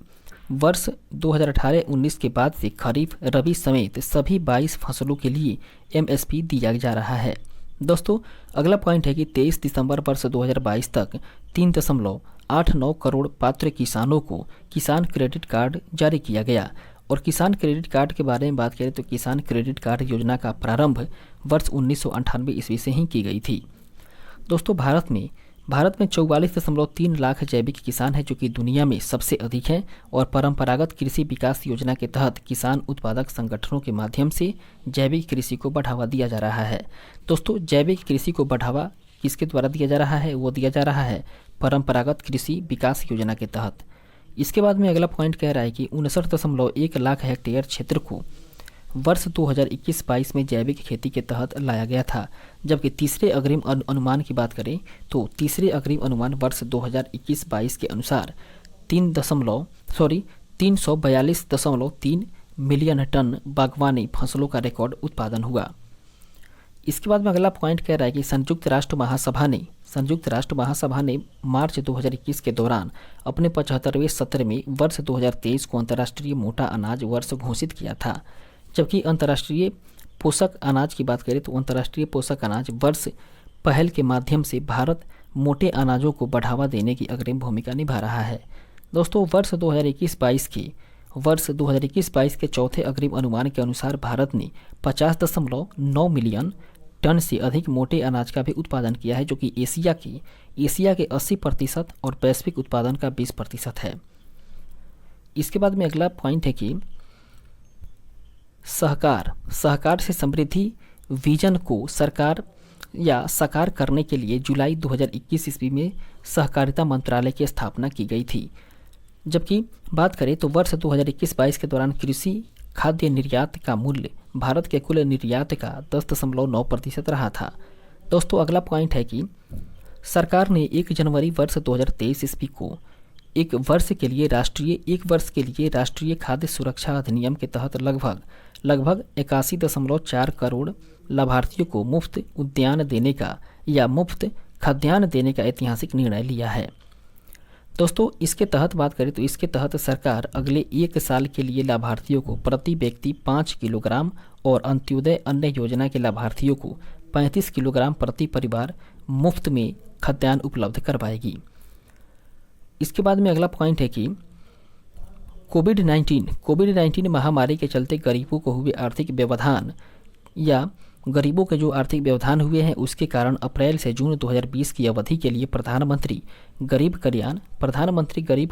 वर्ष 2018-19 के बाद से खरीफ, रबी समेत सभी 22 फसलों के लिए MSP दिया जा रहा है। दोस्तों अगला पॉइंट है कि 23 दिसंबर वर्ष 2022 तक 3.89 करोड़ पात्र किसानों को किसान क्रेडिट कार्ड जारी किया गया। और किसान क्रेडिट कार्ड के बारे में बात करें तो किसान क्रेडिट कार्ड योजना का प्रारंभ वर्ष 1998 ईस्वी से ही की गई थी। दोस्तों भारत में 44.3 लाख जैविक किसान हैं, जो कि दुनिया में सबसे अधिक हैं। और परंपरागत कृषि विकास योजना के तहत किसान उत्पादक संगठनों के माध्यम से जैविक कृषि को बढ़ावा दिया जा रहा है। दोस्तों जैविक कृषि को बढ़ावा किसके द्वारा दिया जा रहा है? वो दिया जा रहा है परंपरागत कृषि विकास योजना के तहत। इसके बाद में अगला पॉइंट कह रहा है कि 59.1 लाख हेक्टेयर क्षेत्र को वर्ष 2021-22 में जैविक खेती के तहत लाया गया था, जबकि तीसरे अग्रिम अनुमान की बात करें तो तीसरे अग्रिम अनुमान वर्ष 2021-22 के अनुसार 342.3 मिलियन टन बागवानी फसलों का रिकॉर्ड उत्पादन हुआ। इसके बाद में अगला पॉइंट कह रहा है कि संयुक्त राष्ट्र महासभा ने मार्च 2021 के दौरान अपने 75वें सत्र में वर्ष 2023 को अंतर्राष्ट्रीय मोटा अनाज वर्ष घोषित किया था। जबकि अंतर्राष्ट्रीय पोषक अनाज की बात करें तो अंतर्राष्ट्रीय पोषक अनाज वर्ष पहल के माध्यम से भारत मोटे अनाजों को बढ़ावा देने की अग्रिम भूमिका निभा रहा है। दोस्तों वर्ष 2021-22 के चौथे अग्रिम अनुमान के अनुसार भारत ने 50.9 मिलियन टन से अधिक मोटे अनाज का भी उत्पादन किया है, जो कि एशिया के 80% और वैश्विक उत्पादन का 20% है। इसके बाद में अगला पॉइंट है कि सहकार से समृद्धि विजन को साकार करने के लिए जुलाई 2021 ईस्वी में सहकारिता मंत्रालय की स्थापना की गई थी। जबकि बात करें तो वर्ष 2021-22 के दौरान कृषि खाद्य निर्यात का मूल्य भारत के कुल निर्यात का 10.9% रहा था। दोस्तों अगला पॉइंट है कि सरकार ने 1 जनवरी वर्ष 2023 ईस्वी को एक वर्ष के लिए राष्ट्रीय खाद्य सुरक्षा अधिनियम के तहत लगभग 81.4 करोड़ लाभार्थियों को मुफ्त उद्यान देने का या मुफ्त खाद्यान्न देने का ऐतिहासिक निर्णय लिया है। दोस्तों इसके तहत बात करें तो इसके तहत सरकार अगले 1 साल के लिए लाभार्थियों को प्रति व्यक्ति 5 किलोग्राम और अंत्योदय अन्न योजना के लाभार्थियों को 35 किलोग्राम प्रति परिवार मुफ्त में खाद्यान्न उपलब्ध करवाएगी। इसके बाद में अगला पॉइंट है कि कोविड-19 महामारी के चलते गरीबों को हुए आर्थिक व्यवधान या गरीबों के जो आर्थिक व्यवधान हुए हैं उसके कारण अप्रैल से जून 2020 की अवधि के लिए प्रधानमंत्री गरीब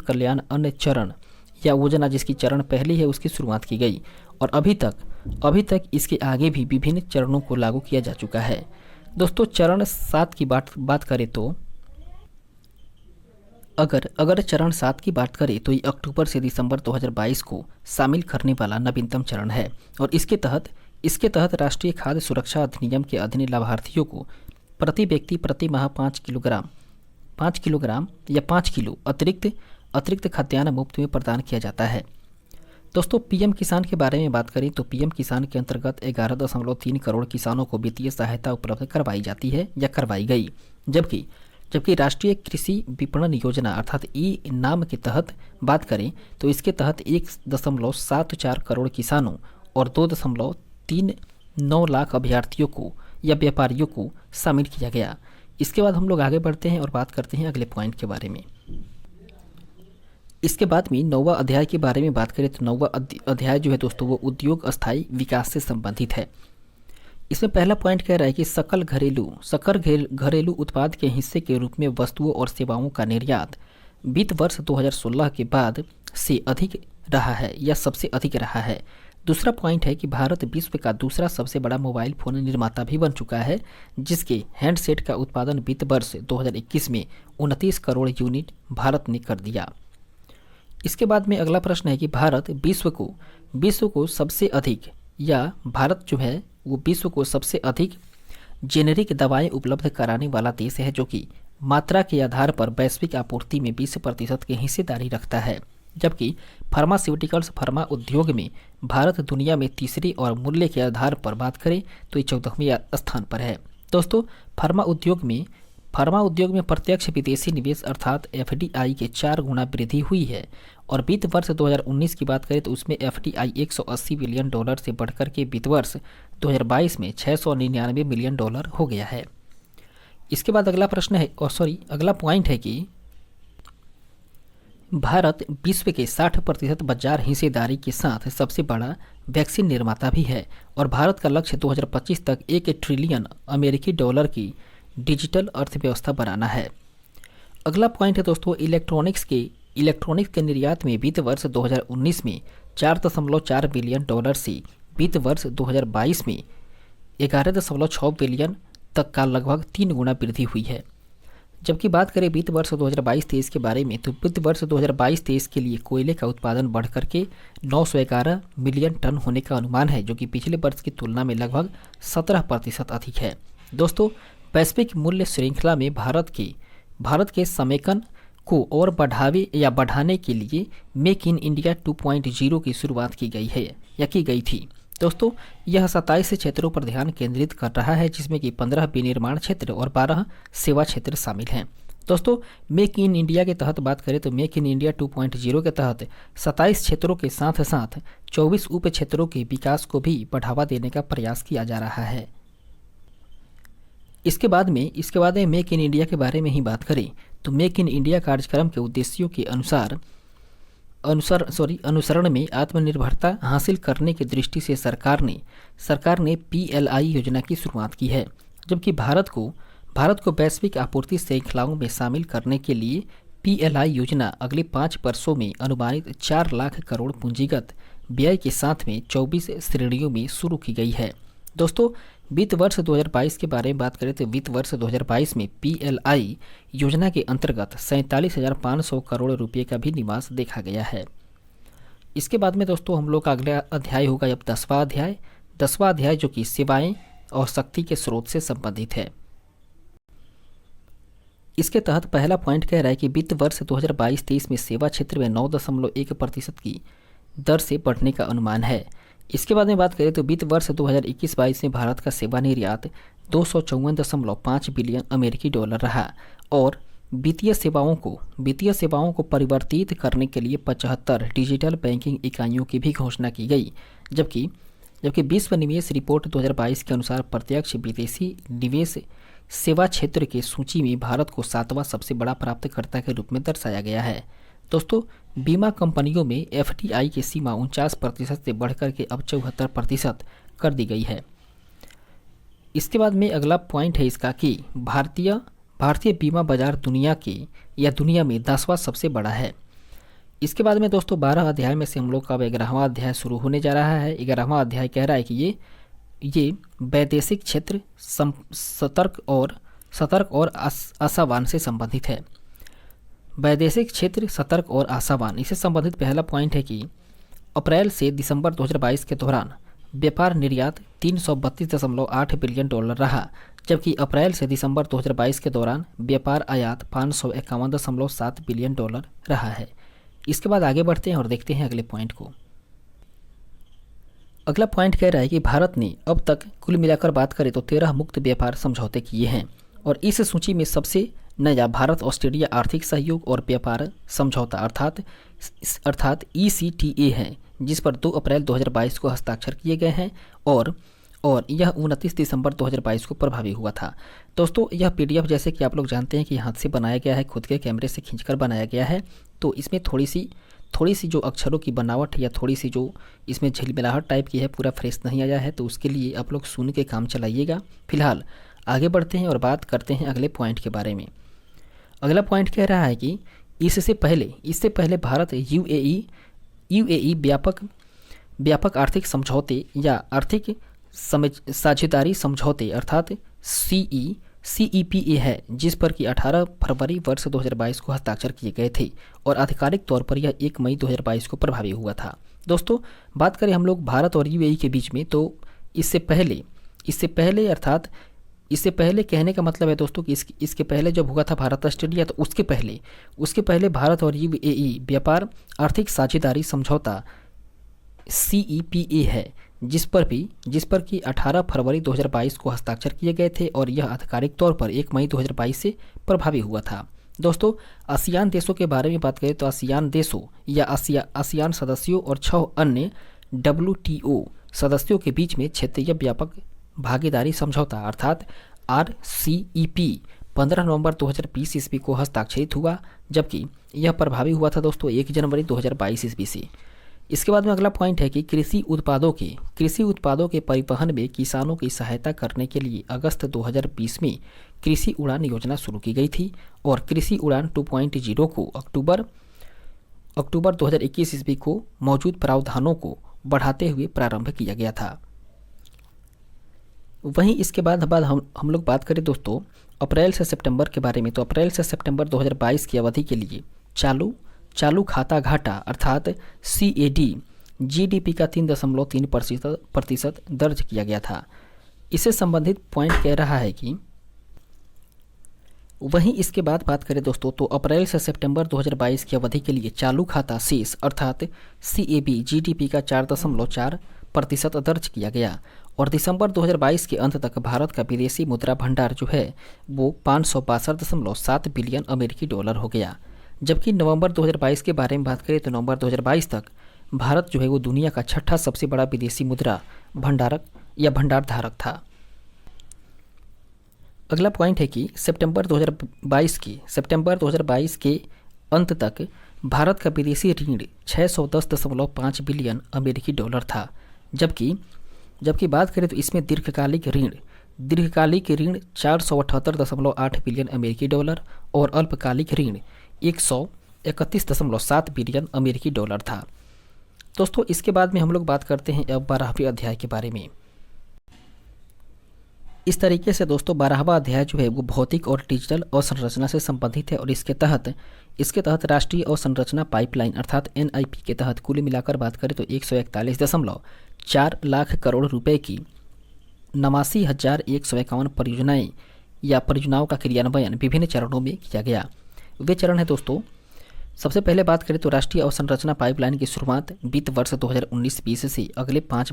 कल्याण अन्न चरण या योजना जिसकी चरण पहली है उसकी शुरुआत की गई और अभी तक इसके आगे भी विभिन्न चरणों को लागू किया जा चुका है। दोस्तों चरण 7 की बात करें तो अगर चरण 7 की बात करें तो ये अक्टूबर से दिसंबर 2022 को शामिल करने वाला नवीनतम चरण है और इसके तहत राष्ट्रीय खाद्य सुरक्षा अधिनियम के अधीन लाभार्थियों को प्रति व्यक्ति प्रति माह 5 किलोग्राम या 5 किलो अतिरिक्त खाद्यान्न मुफ्त में प्रदान किया जाता है। दोस्तों पीएम किसान के बारे में बात करें तो पीएम किसान के अंतर्गत 11.3 करोड़ किसानों को वित्तीय सहायता उपलब्ध करवाई जाती है या करवाई गई, जबकि राष्ट्रीय कृषि विपणन योजना अर्थात ई नाम के तहत बात करें तो इसके तहत 1.74 करोड़ किसानों और 2.39 लाख अभ्यर्थियों को या व्यापारियों को शामिल किया गया। इसके बाद हम लोग आगे बढ़ते हैं और बात करते हैं अगले पॉइंट के बारे में। इसके बाद में 9वां अध्याय के बारे में बात करें तो 9वां अध्याय जो है दोस्तों वो उद्योग स्थायी विकास से संबंधित है। इसमें पहला पॉइंट कह रहा है कि सकल घरेलू उत्पाद के हिस्से के रूप में वस्तुओं और सेवाओं का निर्यात वित्त वर्ष 2016 के बाद से अधिक रहा है या सबसे अधिक रहा है। दूसरा पॉइंट है कि भारत विश्व का दूसरा सबसे बड़ा मोबाइल फोन निर्माता भी बन चुका है, जिसके हैंडसेट का उत्पादन वित्त वर्ष 2021 में 29 करोड़ यूनिट भारत ने कर दिया। इसके बाद में अगला प्रश्न है कि भारत विश्व को सबसे अधिक या भारत जो है वो विश्व को सबसे अधिक जेनेरिक दवाएं उपलब्ध कराने वाला देश है, जो कि मात्रा के आधार पर वैश्विक आपूर्ति में 20% की हिस्सेदारी रखता है। जबकि फार्मा उद्योग में भारत दुनिया में तीसरी और मूल्य के आधार पर बात करें तो ये 14वें स्थान पर है। दोस्तों फार्मा उद्योग में प्रत्यक्ष विदेशी निवेश अर्थात एफडीआई के 4 गुना वृद्धि हुई है और वित्त वर्ष 2019 की बात करें तो उसमें एफडीआई 180 बिलियन डॉलर से बढ़कर के वित्त वर्ष 2022 में 699 बिलियन डॉलर हो गया है। इसके बाद अगला पॉइंट है कि भारत विश्व के 60% बाजार हिस्सेदारी के साथ सबसे बड़ा वैक्सीन निर्माता भी है और भारत का लक्ष्य 2025 तक 1 ट्रिलियन अमेरिकी डॉलर की डिजिटल अर्थव्यवस्था बनाना है। अगला पॉइंट है दोस्तों इलेक्ट्रॉनिक्स के निर्यात में वित्त वर्ष 2019 में 4.4 बिलियन डॉलर से वित्त वर्ष 2022 में 11.6 बिलियन तक का लगभग 3 गुना वृद्धि हुई है। जबकि बात करें वित्त वर्ष 2022-23 के बारे में तो वित्त वर्ष 2022-23 के लिए कोयले का उत्पादन बढ़कर के 911 मिलियन टन होने का अनुमान है, जो कि पिछले वर्ष की तुलना में लगभग 17% अधिक है। दोस्तों वैश्विक मूल्य श्रृंखला में भारत के समेकन को और बढ़ाने के लिए मेक इन इंडिया 2.0 की शुरुआत की गई थी। दोस्तों यह 27 क्षेत्रों पर ध्यान केंद्रित कर रहा है, जिसमें कि 15 विनिर्माण क्षेत्र और 12 सेवा क्षेत्र शामिल हैं। दोस्तों मेक इन इंडिया के तहत बात करें तो मेक इन इंडिया 2.0 के तहत 27 क्षेत्रों के साथ साथ 24 उप क्षेत्रों के विकास को भी बढ़ावा देने का प्रयास किया जा रहा है। इसके बाद में मेक इन इंडिया के बारे में ही बात करें तो मेक इन इंडिया कार्यक्रम के उद्देश्यों के अनुसरण में आत्मनिर्भरता हासिल करने की दृष्टि से सरकार ने पीएलआई योजना की शुरुआत की है। जबकि भारत को वैश्विक आपूर्ति श्रृंखलाओं में शामिल करने के लिए पीएलआई योजना अगले 5 वर्षों में अनुमानित 4 लाख करोड़ पूंजीगत व्यय के साथ में 24 श्रेणियों में शुरू की गई है। दोस्तों वित्त वर्ष 2022 के बारे में बात करें तो वित्त वर्ष 2022 में पीएलआई योजना के अंतर्गत 47,500 करोड़ रुपए का भी निवेश देखा गया है। इसके बाद में दोस्तों हम लोग का अगला अध्याय होगा अब 10वां अध्याय। 10वां अध्याय जो कि सेवाएं और शक्ति के स्रोत से संबंधित है। इसके तहत पहला पॉइंट कह रहा है कि वित्त वर्ष 2022-23 में सेवा क्षेत्र में 9.1% की दर से बढ़ने का अनुमान है। इसके बाद में बात करें तो वित्त वर्ष 2021-22 में भारत का सेवा निर्यात 254.5 बिलियन अमेरिकी डॉलर रहा और वित्तीय सेवाओं को परिवर्तित करने के लिए 75 डिजिटल बैंकिंग इकाइयों की भी घोषणा की गई। जबकि विश्व निवेश रिपोर्ट 2022 के अनुसार प्रत्यक्ष विदेशी निवेश सेवा क्षेत्र की सूची में भारत को 7वां सबसे बड़ा प्राप्तकर्ता के रूप में दर्शाया गया है। दोस्तों बीमा कंपनियों में एफडीआई की सीमा 49% से बढ़कर के अब 74% कर दी गई है। इसके बाद में अगला पॉइंट है इसका कि भारतीय बीमा बाजार दुनिया में 10वां सबसे बड़ा है। इसके बाद में दोस्तों 12 अध्याय में से हम लोग का अब 11वां अध्याय शुरू होने जा रहा है। 11वां अध्याय कह रहा है कि ये वैदेशिक क्षेत्र सतर्क और आशावान से संबंधित है। वैदेशिक क्षेत्र सतर्क और आशावान, इससे संबंधित पहला पॉइंट है कि अप्रैल से दिसंबर 2022 के दौरान व्यापार निर्यात 332.8 बिलियन डॉलर रहा, जबकि अप्रैल से दिसंबर 2022 के दौरान व्यापार आयात 551.7 बिलियन डॉलर रहा है। इसके बाद आगे बढ़ते हैं और देखते हैं अगले पॉइंट को। अगला पॉइंट कह रहा है कि भारत ने अब तक कुल मिलाकर बात करें तो 13 मुक्त व्यापार समझौते किए हैं और इस सूची में सबसे नया भारत ऑस्ट्रेलिया आर्थिक सहयोग और व्यापार समझौता अर्थात ECTA है, जिस पर 2 अप्रैल 2022 को हस्ताक्षर किए गए हैं और यह 29 दिसंबर 2022 को प्रभावी हुआ था। दोस्तों यह PDF जैसे कि आप लोग जानते हैं कि हाथ से बनाया गया है, खुद के कैमरे से खींचकर बनाया गया है, तो इसमें थोड़ी सी जो अक्षरों की बनावट है या थोड़ी सी जो इसमें झिलमिलाहट टाइप की है, पूरा फ्रेश नहीं आया है, तो उसके लिए आप लोग सुन के काम चलाइएगा। फिलहाल आगे बढ़ते हैं और बात करते हैं अगले पॉइंट के बारे में। अगला पॉइंट कह रहा है कि इससे पहले भारत यूएई व्यापक आर्थिक समझौते या आर्थिक साझेदारी समझौते अर्थात CEPA है, जिस पर कि 18 फरवरी वर्ष 2022 को हस्ताक्षर किए गए थे और आधिकारिक तौर पर यह 1 मई 2022 को प्रभावी हुआ था। दोस्तों बात करें हम लोग भारत और यूएई के बीच में, तो इससे पहले कहने का मतलब है दोस्तों कि इसके पहले जब हुआ था भारत ऑस्ट्रेलिया, तो उसके पहले भारत और यूएई व्यापार आर्थिक साझेदारी समझौता CEPA है, जिस पर कि 18 फरवरी 2022 को हस्ताक्षर किए गए थे और यह आधिकारिक तौर पर 1 मई 2022 से प्रभावी हुआ था। दोस्तों आसियान देशों के बारे में बात करें तो आसियान देशों या आसियान सदस्यों और 6 अन्य WTO सदस्यों के बीच में क्षेत्रीय व्यापक भागीदारी समझौता अर्थात RCEP 15 नवंबर 2020 ईस्वी को हस्ताक्षरित हुआ, जबकि यह प्रभावी हुआ था दोस्तों 1 जनवरी 2022 ईस्वी से। इसके बाद में अगला पॉइंट है कि कृषि उत्पादों के परिवहन में किसानों की सहायता करने के लिए अगस्त 2020 में कृषि उड़ान योजना शुरू की गई थी और कृषि उड़ान 2.0 को अक्टूबर 2021 ईस्वी को मौजूद प्रावधानों को बढ़ाते हुए प्रारंभ किया गया था। वहीं इसके बाद हम लोग बात करें दोस्तों अप्रैल से सितंबर के बारे में, तो अप्रैल से सितंबर 2022 की अवधि के लिए चालू खाता घाटा अर्थात CAD GDP का 3.3% दर्ज किया गया था। इससे संबंधित पॉइंट कह रहा है कि वहीं इसके बाद बात करें दोस्तों तो अप्रैल से सितंबर 2022 की अवधि के लिए चालू खाता शेष अर्थात CAB GDP का 4.4% दर्ज किया गया और दिसंबर 2022 के अंत तक भारत का विदेशी मुद्रा भंडार जो है वो 562.7 बिलियन अमेरिकी डॉलर हो गया। जबकि नवंबर 2022 के बारे में बात करें तो नवंबर 2022 तक भारत जो है वो दुनिया का 6ठा सबसे बड़ा विदेशी मुद्रा भंडारधारक था। अगला पॉइंट है कि सितंबर 2022 के अंत तक भारत का विदेशी ऋण 610.5 बिलियन अमेरिकी डॉलर था, जबकि बात करें तो इसमें दीर्घकालिक ऋण 478.8 बिलियन अमेरिकी डॉलर और अल्पकालिक ऋण 131.7 बिलियन अमेरिकी डॉलर था। दोस्तों इसके बाद में हम लोग बात करते हैं अब 12वें अध्याय के बारे में। इस तरीके से दोस्तों 12वां अध्याय जो है वो भौतिक और डिजिटल अवसंरचना से संबंधित है और इसके तहत राष्ट्रीय अवसंरचना पाइपलाइन अर्थात NIP के तहत कुल मिलाकर बात करें तो 141.4 लाख करोड़ रुपए की 89,151 परियोजनाएं या परियोजनाओं का क्रियान्वयन विभिन्न चरणों में किया गया। वे चरण है दोस्तों, सबसे पहले बात करें तो राष्ट्रीय अवसंरचना पाइपलाइन की शुरुआत वित्त वर्ष 2019-20 से अगले 5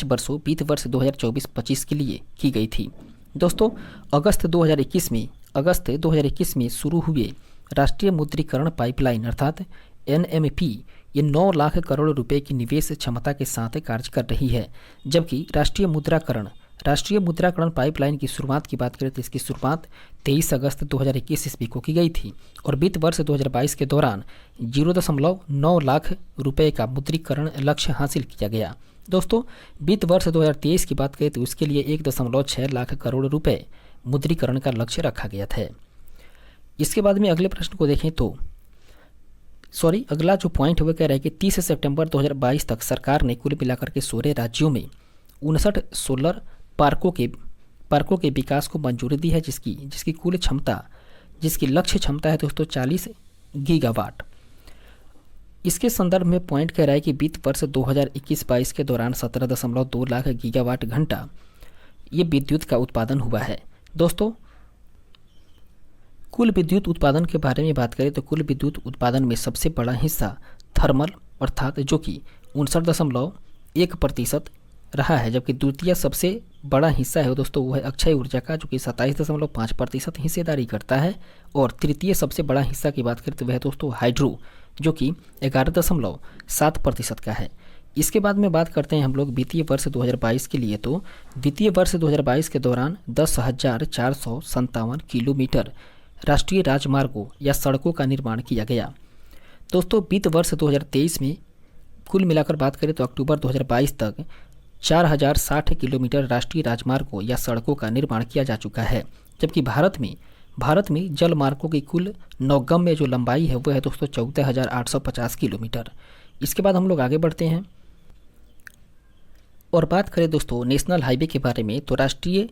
वर्षों वित्त वर्ष 2024-25 के लिए की गई थी। दोस्तों अगस्त 2021 में शुरू हुए राष्ट्रीय मुद्रीकरण पाइपलाइन अर्थात NMP ये 9 लाख करोड़ रुपए की निवेश क्षमता के साथ कार्य कर रही है, जबकि राष्ट्रीय मुद्राकरण पाइपलाइन की शुरुआत की बात करें तो इसकी शुरुआत 23 अगस्त 2021 ईस्वी को की गई थी और वित्त वर्ष 2022 के दौरान 0.9 लाख रुपए का मुद्रीकरण लक्ष्य हासिल किया गया। दोस्तों वित्त वर्ष 2023 की बात करें तो उसके लिए 1.6 लाख करोड़ रुपए मुद्रीकरण का लक्ष्य रखा गया था। इसके बाद में अगले प्रश्न को देखें तो अगला जो पॉइंट है वो कह रहा है कि 30 सितंबर 2022 तक सरकार ने कुल मिलाकर के 16 राज्यों में 59 सोलर पार्कों के विकास को मंजूरी दी है, जिसकी लक्ष्य क्षमता है दोस्तों 40 गीगावाट। इसके संदर्भ में पॉइंट कह रहा है कि वित्त वर्ष 2021-22 के दौरान 17.2 लाख गीगावाट घंटा ये विद्युत का उत्पादन हुआ है। दोस्तों कुल विद्युत उत्पादन के बारे में बात करें तो कुल विद्युत उत्पादन में सबसे बड़ा हिस्सा थर्मल अर्थात जो कि 59.1% रहा है, जबकि द्वितीय सबसे बड़ा हिस्सा है दोस्तों वो है अक्षय ऊर्जा का जो कि 27.5% हिस्सेदारी करता है और तृतीय सबसे बड़ा हिस्सा की बात करें तो वह दोस्तों हाइड्रो जो कि 11.7% का है। इसके बाद में बात करते हैं हम लोग वित्तीय वर्ष 2022 के लिए, तो वित्तीय वर्ष 2022 के दौरान 10,457 किलोमीटर राष्ट्रीय राजमार्गों या सड़कों का निर्माण किया गया। दोस्तों वित्त वर्ष 2023 में कुल मिलाकर बात करें तो अक्टूबर 2022 तक 4,060 किलोमीटर राष्ट्रीय राजमार्गों या सड़कों का निर्माण किया जा चुका है, जबकि भारत में जल मार्गों की कुल नौगम्य जो लंबाई है वो है दोस्तों 14,850 किलोमीटर। इसके बाद हम लोग आगे बढ़ते हैं और बात करें दोस्तों नेशनल हाईवे के बारे में, तो राष्ट्रीय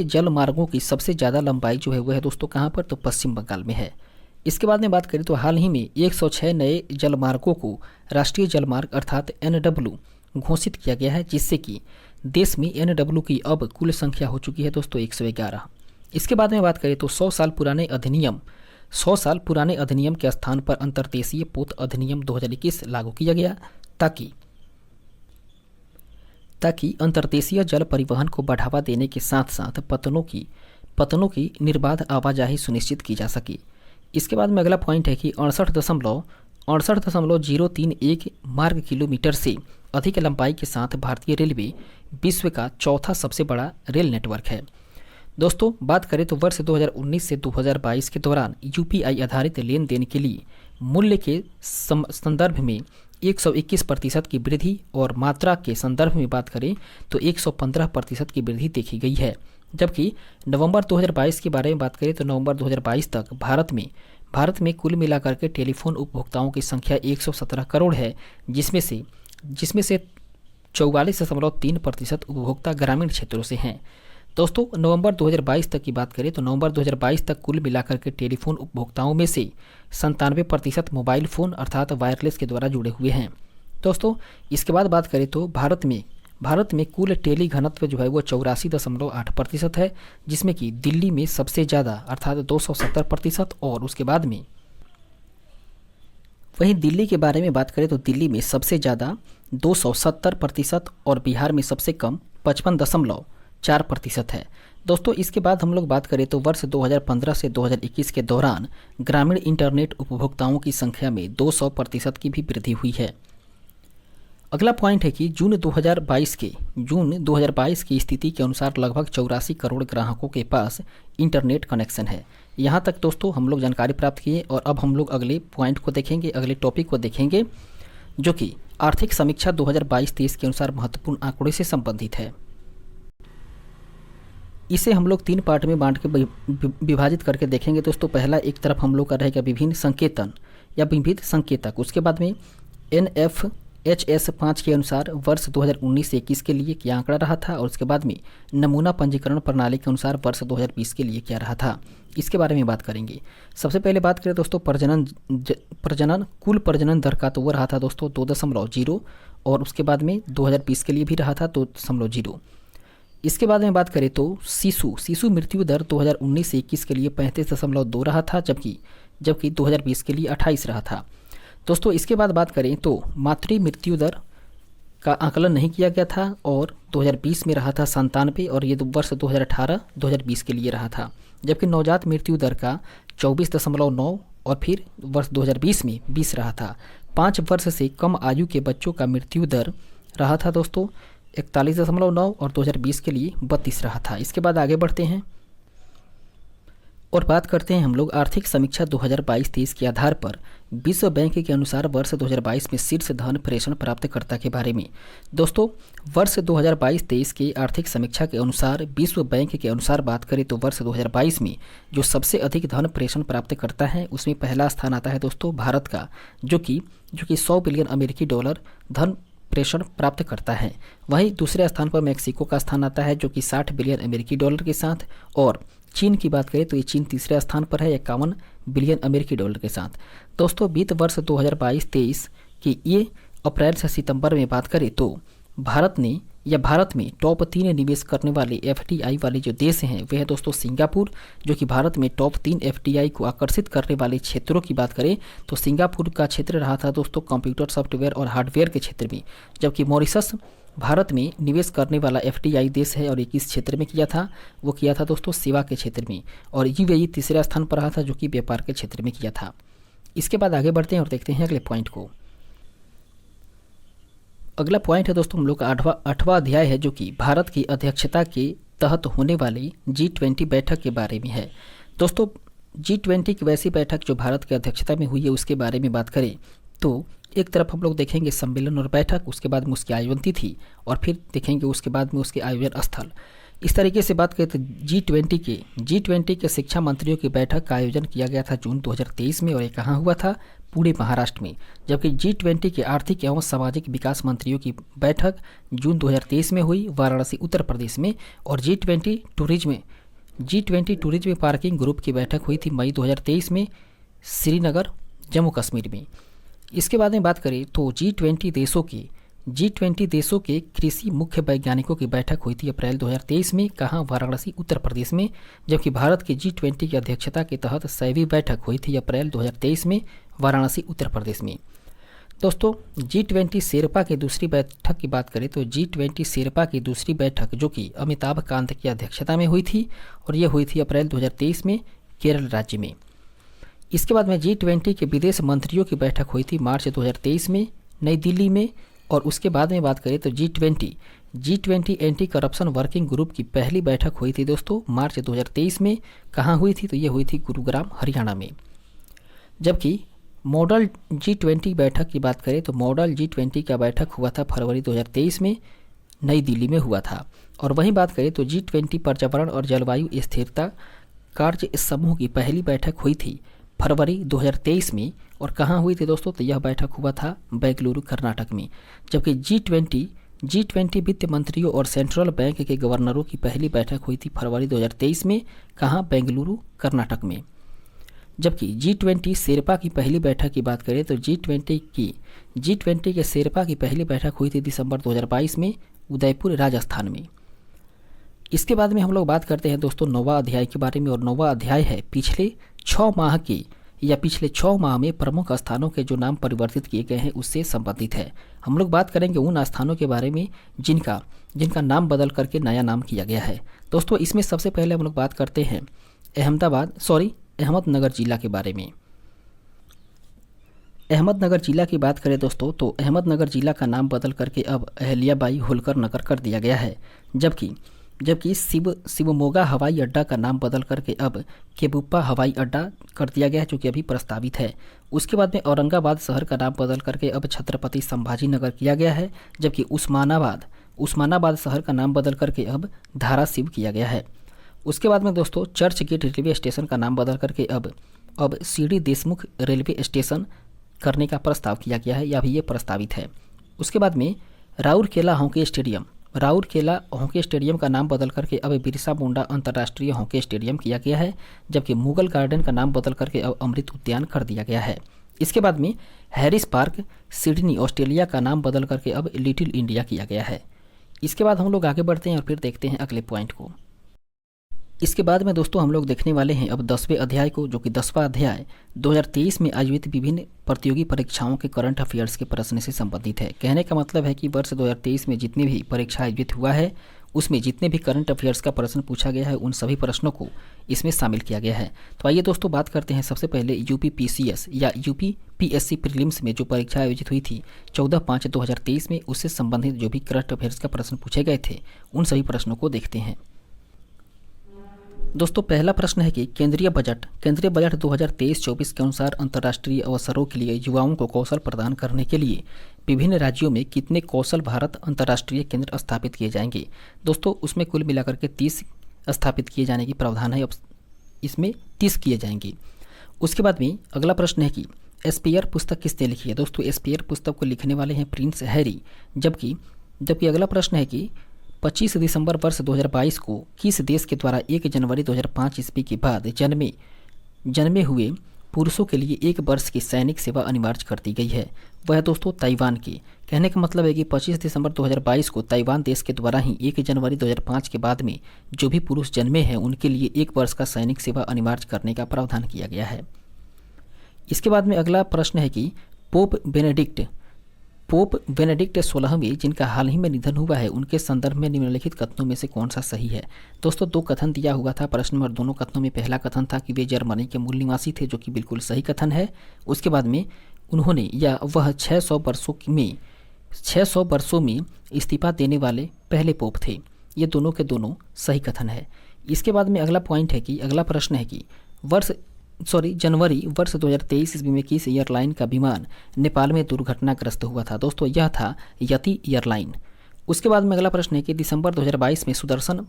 जल मार्गों की सबसे ज़्यादा लंबाई जो है वह है दोस्तों कहाँ पर, तो पश्चिम बंगाल में है। इसके बाद में बात करें तो हाल ही में 106 नए जल मार्गों को राष्ट्रीय जल मार्ग अर्थात NW घोषित किया गया है, जिससे कि देश में NW की अब कुल संख्या हो चुकी है दोस्तों 111। इसके बाद में बात करें तो 100 साल पुराने अधिनियम के स्थान पर अंतर्देशीय पोत अधिनियम 2021 लागू किया गया ताकि अंतर्देशीय जल परिवहन को बढ़ावा देने के साथ साथ पतनों की निर्बाध आवाजाही सुनिश्चित की जा सके। इसके बाद में अगला पॉइंट है कि 68.031 मार्ग किलोमीटर से अधिक लंबाई के साथ भारतीय रेलवे विश्व का चौथा सबसे बड़ा रेल नेटवर्क है। दोस्तों बात करें तो वर्ष 2019 से 2022 के दौरान UPI आधारित लेन देन के लिए मूल्य के संदर्भ में 121% की वृद्धि और मात्रा के संदर्भ में बात करें तो 115% की वृद्धि देखी गई है, जबकि नवंबर 2022 के बारे में बात करें तो नवंबर 2022 तक भारत में कुल मिलाकर के टेलीफोन उपभोक्ताओं की संख्या 117 करोड़ है, जिसमें से 44.3% उपभोक्ता ग्रामीण क्षेत्रों से हैं। दोस्तों नवंबर 2022 तक की बात करें तो नवंबर 2022 तक कुल मिलाकर के टेलीफोन उपभोक्ताओं में से 97% मोबाइल फ़ोन अर्थात वायरलेस के द्वारा जुड़े हुए हैं। दोस्तों इसके बाद बात करें तो भारत में कुल टेली घनत्व जो है वो 84.8% है, जिसमें कि दिल्ली में सबसे ज़्यादा अर्थात 270% और उसके बाद में वहीं दिल्ली के बारे में बात करें तो दिल्ली में सबसे ज़्यादा 270% और बिहार में सबसे कम 55.4% है। दोस्तों इसके बाद हम लोग बात करें तो वर्ष 2015 से 2021 के दौरान ग्रामीण इंटरनेट उपभोक्ताओं की संख्या में 200% की भी वृद्धि हुई है। अगला पॉइंट है कि जून 2022 की स्थिति के अनुसार लगभग 84 करोड़ ग्राहकों के पास इंटरनेट कनेक्शन है। यहाँ तक दोस्तों हम लोग जानकारी प्राप्त किए और अब हम लोग अगले पॉइंट को देखेंगे, अगले टॉपिक को देखेंगे जो कि आर्थिक समीक्षा 2022-23 के अनुसार महत्वपूर्ण आंकड़े से संबंधित है। इसे हम लोग 3 पार्ट में बांट के विभाजित करके देखेंगे दोस्तों। पहला एक तरफ हम लोग का रहेगा विभिन्न संकेतन या विविध संकेतक, उसके बाद में HS5 के अनुसार वर्ष 2019-21 के लिए क्या आंकड़ा रहा था, और उसके बाद में नमूना पंजीकरण प्रणाली के अनुसार वर्ष 2020 के लिए क्या रहा था, इसके बारे में बात करेंगे। सबसे पहले बात करें दोस्तों कुल प्रजनन दर का, तो वो रहा था दोस्तों 2.0, और उसके बाद में 2020 के लिए भी रहा था 2.0। इसके बाद में बात करें तो शिशु मृत्यु दर 2019 से 21 के लिए 35.2 रहा था, जबकि 2020 के लिए 28 रहा था दोस्तों। इसके बाद बात करें तो मातृ मृत्यु दर का आकलन नहीं किया गया था, और 2020 में रहा था 97, और ये वर्ष 2018-2020 के लिए रहा था। जबकि नवजात मृत्यु दर का 24.9 और फिर वर्ष 2020 में 20 रहा था। 5 वर्ष से कम आयु के बच्चों का मृत्यु दर रहा था दोस्तों 41.9, और 2020 के लिए 32 रहा था। इसके बाद आगे बढ़ते हैं और बात करते हैं हम लोग आर्थिक समीक्षा 2022-23 के आधार पर विश्व बैंक के अनुसार वर्ष 2022 में शीर्ष धन प्रेषण प्राप्तकर्ता के बारे में। दोस्तों, वर्ष 2022-23 के आर्थिक समीक्षा के अनुसार विश्व बैंक के अनुसार बात करें तो वर्ष 2022 में जो सबसे अधिक धन प्रेषण प्राप्तकर्ता है उसमें पहला स्थान आता है दोस्तों भारत का, जो कि 100 बिलियन अमेरिकी डॉलर धन प्रेषण प्राप्त करता है। वहीं दूसरे स्थान पर मैक्सिको का स्थान आता है, जो कि 60 बिलियन अमेरिकी डॉलर के साथ, और चीन की बात करें तो ये चीन तीसरे स्थान पर है 51 बिलियन अमेरिकी डॉलर के साथ। दोस्तों, वित्त वर्ष 2022-23 की ये अप्रैल से सितंबर में बात करें तो भारत में टॉप 3 निवेश करने वाले FDI वाले जो देश हैं वे है दोस्तों सिंगापुर, जो कि भारत में टॉप 3 FDI को आकर्षित करने वाले क्षेत्रों की बात करें तो सिंगापुर का क्षेत्र रहा था दोस्तों कंप्यूटर सॉफ्टवेयर और हार्डवेयर के क्षेत्र में। जबकि मॉरिशस भारत में निवेश करने वाला FDI देश है, और ये किस क्षेत्र में किया था, वो किया था दोस्तों सेवा के क्षेत्र में। और UAE तीसरा स्थान पर रहा था, जो कि व्यापार के क्षेत्र में किया था। इसके बाद आगे बढ़ते हैं और देखते हैं अगले पॉइंट को। अगला पॉइंट है दोस्तों हम लोग का 8वां अध्याय है, जो कि भारत की अध्यक्षता के तहत होने वाली G20 बैठक के बारे में है। दोस्तों, G20 की वैसी बैठक जो भारत की अध्यक्षता में हुई है उसके बारे में बात करें तो एक तरफ हम लोग देखेंगे सम्मेलन और बैठक, उसके बाद में उसकी आयोजन तिथि, और फिर देखेंगे उसके बाद में उसके आयोजन स्थल। इस तरीके से बात करें तो G20 के शिक्षा मंत्रियों की बैठक का आयोजन किया गया था जून 2023 में, और ये कहाँ हुआ था, पूरे महाराष्ट्र में। जबकि G20 के आर्थिक एवं सामाजिक विकास मंत्रियों की बैठक जून 2023 में हुई वाराणसी उत्तर प्रदेश में, और G20 टूरिज्म पार्किंग ग्रुप की बैठक हुई थी मई 2023 में श्रीनगर जम्मू कश्मीर में। इसके बाद में बात करें तो G20 देशों के कृषि मुख्य वैज्ञानिकों की बैठक हुई थी अप्रैल 2023 में, कहाँ, वाराणसी उत्तर प्रदेश में। जबकि भारत की G20 की अध्यक्षता के तहत 6वीं बैठक हुई थी अप्रैल 2023 में वाराणसी उत्तर प्रदेश में। दोस्तों, G20 शेरपा की दूसरी बैठक की बात करें तो G20 शेरपा की दूसरी बैठक जो कि अमिताभ कांत की अध्यक्षता में हुई थी, और ये हुई थी अप्रैल 2023 में केरल राज्य में। इसके बाद में G20 के विदेश मंत्रियों की बैठक हुई थी मार्च 2023 में नई दिल्ली में, और उसके बाद में बात करें तो G20 anti corruption working group की पहली बैठक हुई थी दोस्तों मार्च 2023 में, कहाँ हुई थी, तो ये हुई थी गुरुग्राम हरियाणा में। जबकि मॉडल G20 बैठक की बात करें तो मॉडल G20 का बैठक हुआ था फरवरी 2023 में नई दिल्ली में हुआ था। और वहीं बात करें तो G20 पर्यावरण और जलवायु स्थिरता कार्य समूह की पहली बैठक हुई थी फरवरी 2023 में, और कहाँ हुई थी दोस्तों, तो यह बैठक हुआ था बेंगलुरु कर्नाटक में। जबकि G20 वित्त मंत्रियों और सेंट्रल बैंक के गवर्नरों की पहली बैठक हुई थी फरवरी 2023 में, कहाँ, बेंगलुरु कर्नाटक में। जबकि G20 शेरपा की पहली बैठक की बात करें तो G20 के शेरपा की पहली बैठक हुई थी दिसंबर 2022 में उदयपुर राजस्थान में। इसके बाद में हम लोग बात करते हैं दोस्तों 9वां अध्याय के बारे में, और 9वां अध्याय है पिछले 6 माह में प्रमुख स्थानों के जो नाम परिवर्तित किए गए हैं उससे संबंधित है। हम लोग बात करेंगे उन स्थानों के बारे में जिनका नाम बदल करके नया नाम किया गया है। दोस्तों, इसमें सबसे पहले हम लोग बात करते हैं अहमदनगर जिला के बारे में। अहमदनगर जिला की बात करें दोस्तों तो अहमदनगर जिला का नाम बदल करके अब अहल्याबाई होलकर नगर कर दिया गया है। जबकि शिवमोगा हवाई अड्डा का नाम बदल करके अब केबुप्पा हवाई अड्डा कर दिया गया है, जो कि अभी प्रस्तावित है। उसके बाद में औरंगाबाद शहर का नाम बदल करके अब छत्रपति संभाजी नगर किया गया है। जबकि उस्मानाबाद शहर का नाम बदल करके अब धाराशिव किया गया है। उसके बाद में दोस्तों चर्च गेट रेलवे स्टेशन का नाम बदल करके अब CD देशमुख रेलवे स्टेशन करने का प्रस्ताव किया गया है, या भी ये प्रस्तावित है। उसके बाद में Rourkela hockey stadium, Rourkela hockey stadium का नाम बदल करके अब बिरसा मुंडा अंतर्राष्ट्रीय हॉकी स्टेडियम किया गया है, जबकि मुगल गार्डन का नाम बदल करके अब अमृत उद्यान कर दिया गया है। इसके बाद में हैरिस पार्क सिडनी ऑस्ट्रेलिया का नाम बदल करके अब लिटिल इंडिया किया गया है। इसके बाद हम लोग आगे बढ़ते हैं और फिर देखते हैं अगले पॉइंट को। इसके बाद में दोस्तों हम लोग देखने वाले हैं अब 10वें अध्याय को, जो कि 10वां अध्याय 2023 में आयोजित विभिन्न प्रतियोगी परीक्षाओं के करंट अफेयर्स के प्रश्न से संबंधित है। कहने का मतलब है कि वर्ष 2023 में जितनी भी परीक्षा आयोजित हुआ है उसमें जितने भी करंट अफेयर्स का प्रश्न पूछा गया है उन सभी प्रश्नों को इसमें शामिल किया गया है। तो आइए दोस्तों बात करते हैं सबसे पहले यूपी पीसीएस या यूपी पीएससी प्रीलिम्स में जो परीक्षा आयोजित हुई थी 14/5/2023 में, उससे संबंधित जो भी करंट अफेयर्स का प्रश्न पूछे गए थे उन सभी प्रश्नों को देखते हैं। दोस्तों पहला प्रश्न है कि केंद्रीय बजट 2023-24 के अनुसार अंतर्राष्ट्रीय अवसरों के लिए युवाओं को कौशल प्रदान करने के लिए विभिन्न राज्यों में कितने कौशल भारत अंतर्राष्ट्रीय केंद्र स्थापित किए जाएंगे। दोस्तों उसमें कुल मिलाकर के 30 स्थापित किए जाने की प्रावधान है, अब इसमें 30 किए जाएंगे। उसके बाद में अगला प्रश्न है कि एस्पेयर पुस्तक किसने लिखी है। दोस्तों एस्पेयर पुस्तक को लिखने वाले हैं प्रिंस हैरी। जबकि अगला प्रश्न है कि 25 दिसंबर वर्ष 2022 को किस देश के द्वारा 1 जनवरी 2005 ईस्वी के बाद जन्मे हुए पुरुषों के लिए 1 वर्ष की सैनिक सेवा अनिवार्य कर दी गई है। वह दोस्तों ताइवान की। कहने का मतलब है कि 25 दिसंबर 2022 को ताइवान देश के द्वारा ही 1 जनवरी 2005 के बाद में जो भी पुरुष जन्मे हैं उनके लिए 1 वर्ष का सैनिक सेवा अनिवार्य करने का प्रावधान किया गया है। इसके बाद में अगला प्रश्न है कि पोप बेनेडिक्ट 16वें जिनका हाल ही में निधन हुआ है उनके संदर्भ में निम्नलिखित कथनों में से कौन सा सही है। दोस्तों 2 कथन दिया हुआ था प्रश्न में और दोनों कथनों में पहला कथन था कि वे जर्मनी के मूल निवासी थे, जो कि बिल्कुल सही कथन है। उसके बाद में उन्होंने या वह 600 वर्षों में इस्तीफा देने वाले पहले पोप थे। ये दोनों के दोनों सही कथन है। इसके बाद में अगला पॉइंट है कि अगला प्रश्न है कि जनवरी वर्ष 2023 ईस्वी में किस एयरलाइन का विमान नेपाल में दुर्घटनाग्रस्त हुआ था। दोस्तों यह था यति एयरलाइन। उसके बाद में अगला प्रश्न है कि दिसंबर 2022 में सुदर्शन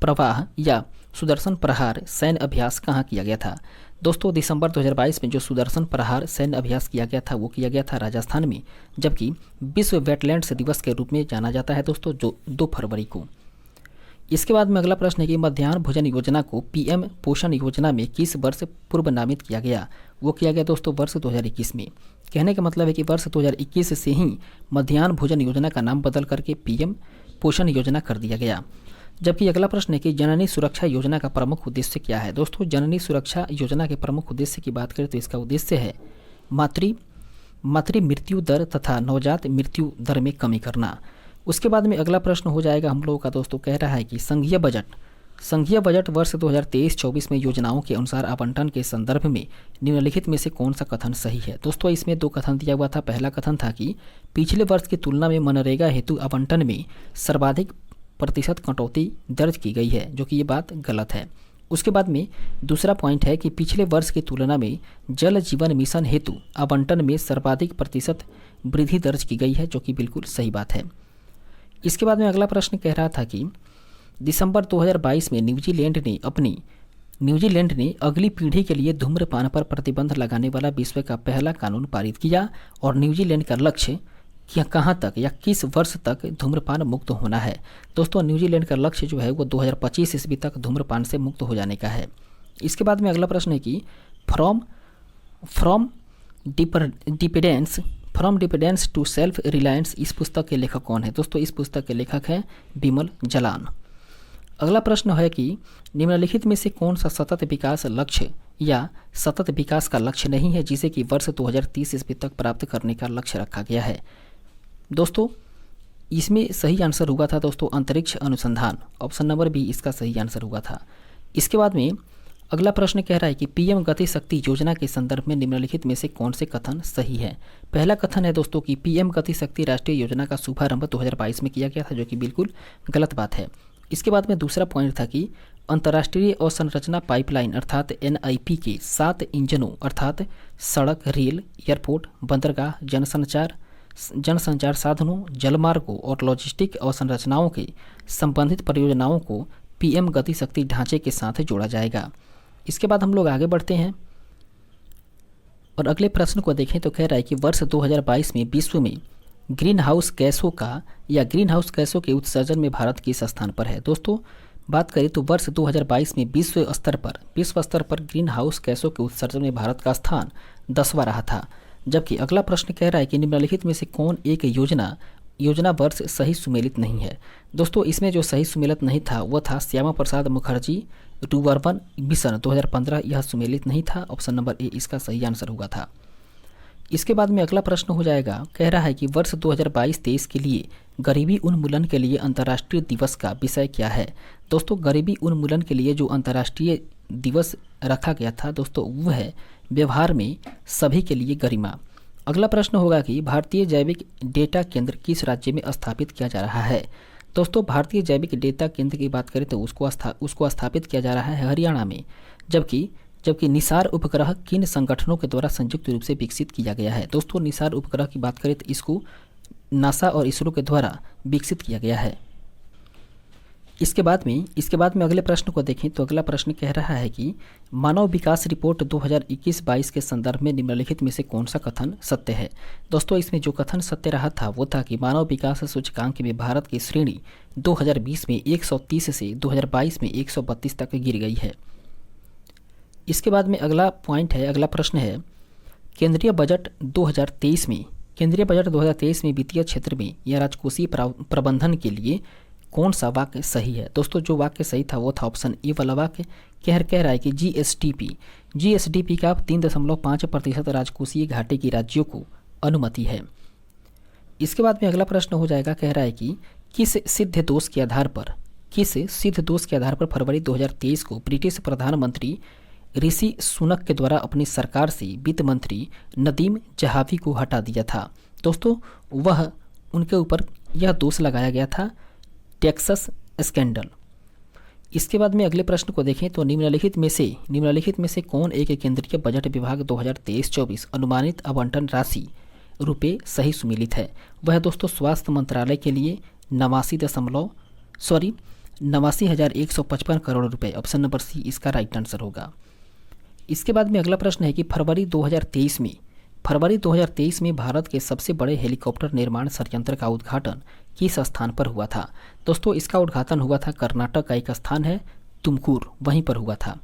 प्रवाह या सुदर्शन प्रहार सैन्य अभ्यास कहाँ किया गया था। दोस्तों दिसंबर 2022 में जो सुदर्शन प्रहार सैन्य अभ्यास किया गया था वो किया गया था राजस्थान में, जबकि विश्व वेटलैंड्स दिवस के रूप में जाना जाता है दोस्तों जो 2 फरवरी को। इसके बाद में अगला प्रश्न है कि मध्याह्न भोजन योजना को पीएम पोषण योजना में किस वर्ष पूर्व नामित किया गया। वो किया गया दोस्तों वर्ष 2021 में। कहने का मतलब है कि वर्ष 2021 से ही मध्याह्न भोजन योजना का नाम बदल करके पीएम पोषण योजना कर दिया गया। जबकि अगला प्रश्न है कि जननी सुरक्षा योजना का प्रमुख उद्देश्य क्या है। दोस्तों जननी सुरक्षा योजना के प्रमुख उद्देश्य की बात करें तो इसका उद्देश्य है मातृ मृत्यु दर तथा नवजात मृत्यु दर में कमी करना। उसके बाद में अगला प्रश्न हो जाएगा हम लोगों का दोस्तों, कह रहा है कि संघीय बजट वर्ष 2023-24 में योजनाओं के अनुसार आवंटन के संदर्भ में निम्नलिखित में से कौन सा कथन सही है। दोस्तों इसमें 2 कथन दिया हुआ था। पहला कथन था कि पिछले वर्ष की तुलना में मनरेगा हेतु आवंटन में सर्वाधिक प्रतिशत कटौती दर्ज की गई है, जो कि ये बात गलत है। उसके बाद में दूसरा पॉइंट है कि पिछले वर्ष की तुलना में जल जीवन मिशन हेतु आवंटन में सर्वाधिक प्रतिशत वृद्धि दर्ज की गई है, जो कि बिल्कुल सही बात है। इसके बाद में अगला प्रश्न कह रहा था कि दिसंबर 2022 में न्यूजीलैंड ने अगली पीढ़ी के लिए धूम्रपान पर प्रतिबंध लगाने वाला विश्व का पहला कानून पारित किया और न्यूजीलैंड का लक्ष्य कहाँ तक या किस वर्ष तक धूम्रपान मुक्त होना है। दोस्तों न्यूजीलैंड का लक्ष्य जो है वो 2025 ईस्वी तक धूम्रपान से मुक्त हो जाने का है। इसके बाद में अगला प्रश्न है कि from dependence to self reliance इस पुस्तक के लेखक कौन है। दोस्तों इस पुस्तक के लेखक हैं बिमल जलान। अगला प्रश्न है कि निम्नलिखित में से कौन सा सतत विकास लक्ष्य या सतत विकास का लक्ष्य नहीं है जिसे कि वर्ष 2030 ईस्वी तक प्राप्त करने का लक्ष्य रखा गया है। दोस्तों इसमें सही आंसर हुआ था दोस्तों अंतरिक्ष अनुसंधान, ऑप्शन नंबर बी इसका सही आंसर हुआ था। इसके बाद में अगला प्रश्न कह रहा है कि पीएम गति शक्ति योजना के संदर्भ में निम्नलिखित में से कौन से कथन सही है। पहला कथन है दोस्तों कि पीएम गति शक्ति राष्ट्रीय योजना का शुभारंभ 2022 में किया गया था, जो कि बिल्कुल गलत बात है। इसके बाद में दूसरा पॉइंट था कि अंतर्राष्ट्रीय अवसंरचना पाइपलाइन अर्थात एनआईपी के 7 इंजनों अर्थात सड़क, रेल, एयरपोर्ट, बंदरगाह, जनसंचार साधनों, जलमार्गों और लॉजिस्टिक अवसंरचनाओं के संबंधित परियोजनाओं को पीएम गति शक्ति ढांचे के साथ जोड़ा जाएगा। इसके बाद हम लोग आगे बढ़ते हैं और अगले प्रश्न को देखें तो कह रहा है कि वर्ष 2022 में विश्व में ग्रीन हाउस गैसों का या ग्रीन हाउस गैसों के उत्सर्जन में भारत किस स्थान पर है? दोस्तों बात करें तो वर्ष 2022 में विश्व स्तर पर ग्रीन हाउस गैसों के उत्सर्जन में भारत का स्थान 10वां रहा था। जबकि अगला प्रश्न कह रहा है कि निम्नलिखित में से कौन एक योजना वर्ष सही सुमेलित नहीं है? दोस्तों इसमें जो सही सुमेलित नहीं था वह था श्यामा प्रसाद मुखर्जी रुर्बन मिशन 2015, यह सुमेलित नहीं था। ऑप्शन नंबर ए इसका सही आंसर हुआ था। इसके बाद में अगला प्रश्न हो जाएगा, कह रहा है कि वर्ष 2022-23 के लिए गरीबी उन्मूलन के लिए अंतर्राष्ट्रीय दिवस का विषय क्या है? दोस्तों गरीबी उन्मूलन के लिए जो अंतर्राष्ट्रीय दिवस रखा गया था दोस्तों वह है व्यवहार में सभी के लिए गरिमा। अगला प्रश्न होगा कि भारतीय जैविक डेटा केंद्र किस राज्य में स्थापित किया जा रहा है? दोस्तों भारतीय जैविक डेटा केंद्र की बात करें तो उसको स्थापित किया जा रहा है हरियाणा में। जबकि निसार उपग्रह किन संगठनों के द्वारा संयुक्त रूप से विकसित किया गया है? दोस्तों निसार उपग्रह की बात करें तो इसको नासा और इसरो के द्वारा विकसित किया गया है। इसके बाद में अगले प्रश्न को देखें तो अगला प्रश्न कह रहा है कि मानव विकास रिपोर्ट 2021-22 के संदर्भ में निम्नलिखित में से कौन सा कथन सत्य है? दोस्तों इसमें जो कथन सत्य रहा था वो था कि मानव विकास सूचकांक में भारत की श्रेणी 2020 में 130 से 2022 में 132 तक गिर गई है। इसके बाद में अगला प्रश्न है, केंद्रीय बजट 2023 में वित्तीय क्षेत्र में या राजकोषीय प्रबंधन के लिए कौन सा वाक्य सही है? दोस्तों जो वाक्य सही था वो था ऑप्शन ए वाला वाक्य। कह रहा है कि जीएसडीपी का 3.5% राजकोषीय घाटे की राज्यों को अनुमति है। इसके बाद में अगला प्रश्न हो जाएगा, कह रहा है कि किस सिद्ध दोष के आधार पर फरवरी 2023 को ब्रिटिश प्रधानमंत्री ऋषि सुनक के द्वारा अपनी सरकार से वित्त मंत्री नदीम जहावी को हटा दिया था? दोस्तों वह उनके ऊपर यह दोष लगाया गया था टैक्सेस स्कैंडल। इसके बाद में अगले प्रश्न को देखें तो निम्नलिखित में से कौन एक केंद्रीय बजट विभाग 2023-24 अनुमानित आवंटन राशि रुपये सही सुमेलित है? वह दोस्तों स्वास्थ्य मंत्रालय के लिए 89,155 करोड़ रुपए। ऑप्शन नंबर सी इसका राइट आंसर होगा। इसके बाद में अगला प्रश्न है कि फरवरी 2023 में भारत के सबसे बड़े हेलीकॉप्टर निर्माण संयंत्र का उद्घाटन किस स्थान पर हुआ था? दोस्तों इसका उद्घाटन हुआ था कर्नाटक का एक स्थान है तुमकुर, वहीं पर हुआ था।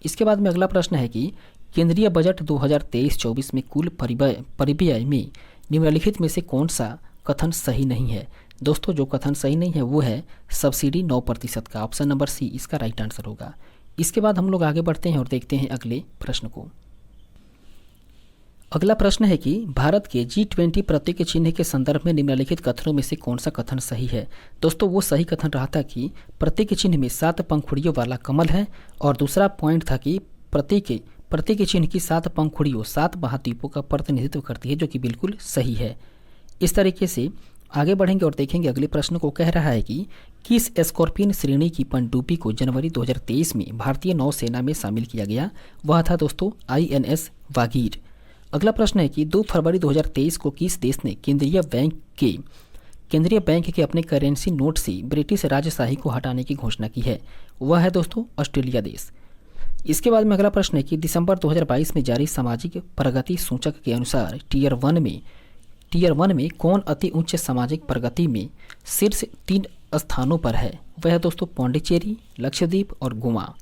इसके बाद में अगला प्रश्न है कि केंद्रीय बजट 2023-24 में कुल परिव्यय में निम्नलिखित में से कौन सा कथन सही नहीं है? दोस्तों जो कथन सही नहीं है वो है सब्सिडी 9% का। ऑप्शन नंबर सी इसका राइट आंसर होगा। इसके बाद हम लोग आगे बढ़ते हैं और देखते हैं अगले प्रश्न को। अगला प्रश्न है कि भारत के G20 प्रतीक चिन्ह के संदर्भ में निम्नलिखित कथनों में से कौन सा कथन सही है? दोस्तों वो सही कथन रहा था कि प्रतीक चिन्ह में 7 पंखुड़ियों वाला कमल है, और दूसरा पॉइंट था कि प्रतीक चिन्ह की 7 पंखुड़ियों 7 महाद्वीपों का प्रतिनिधित्व करती है, जो कि बिल्कुल सही है। इस तरीके से आगे बढ़ेंगे और देखेंगे अगले प्रश्न को। कह रहा है कि किस स्कॉर्पियन श्रेणी की पनडुब्बी को जनवरी 2023 में भारतीय नौसेना में शामिल किया गया? वह था दोस्तों INS वागीर। अगला प्रश्न है कि 2 फरवरी 2023 को किस देश ने केंद्रीय बैंक के अपने करेंसी नोट से ब्रिटिश राजशाही को हटाने की घोषणा की है? वह है दोस्तों ऑस्ट्रेलिया देश। इसके बाद में अगला प्रश्न है कि दिसंबर 2022 में जारी सामाजिक प्रगति सूचक के अनुसार टियर वन में कौन अति उच्च सामाजिक प्रगति में शीर्ष 3 स्थानों पर है? वह है दोस्तों पांडिचेरी, लक्षद्वीप और गोवा।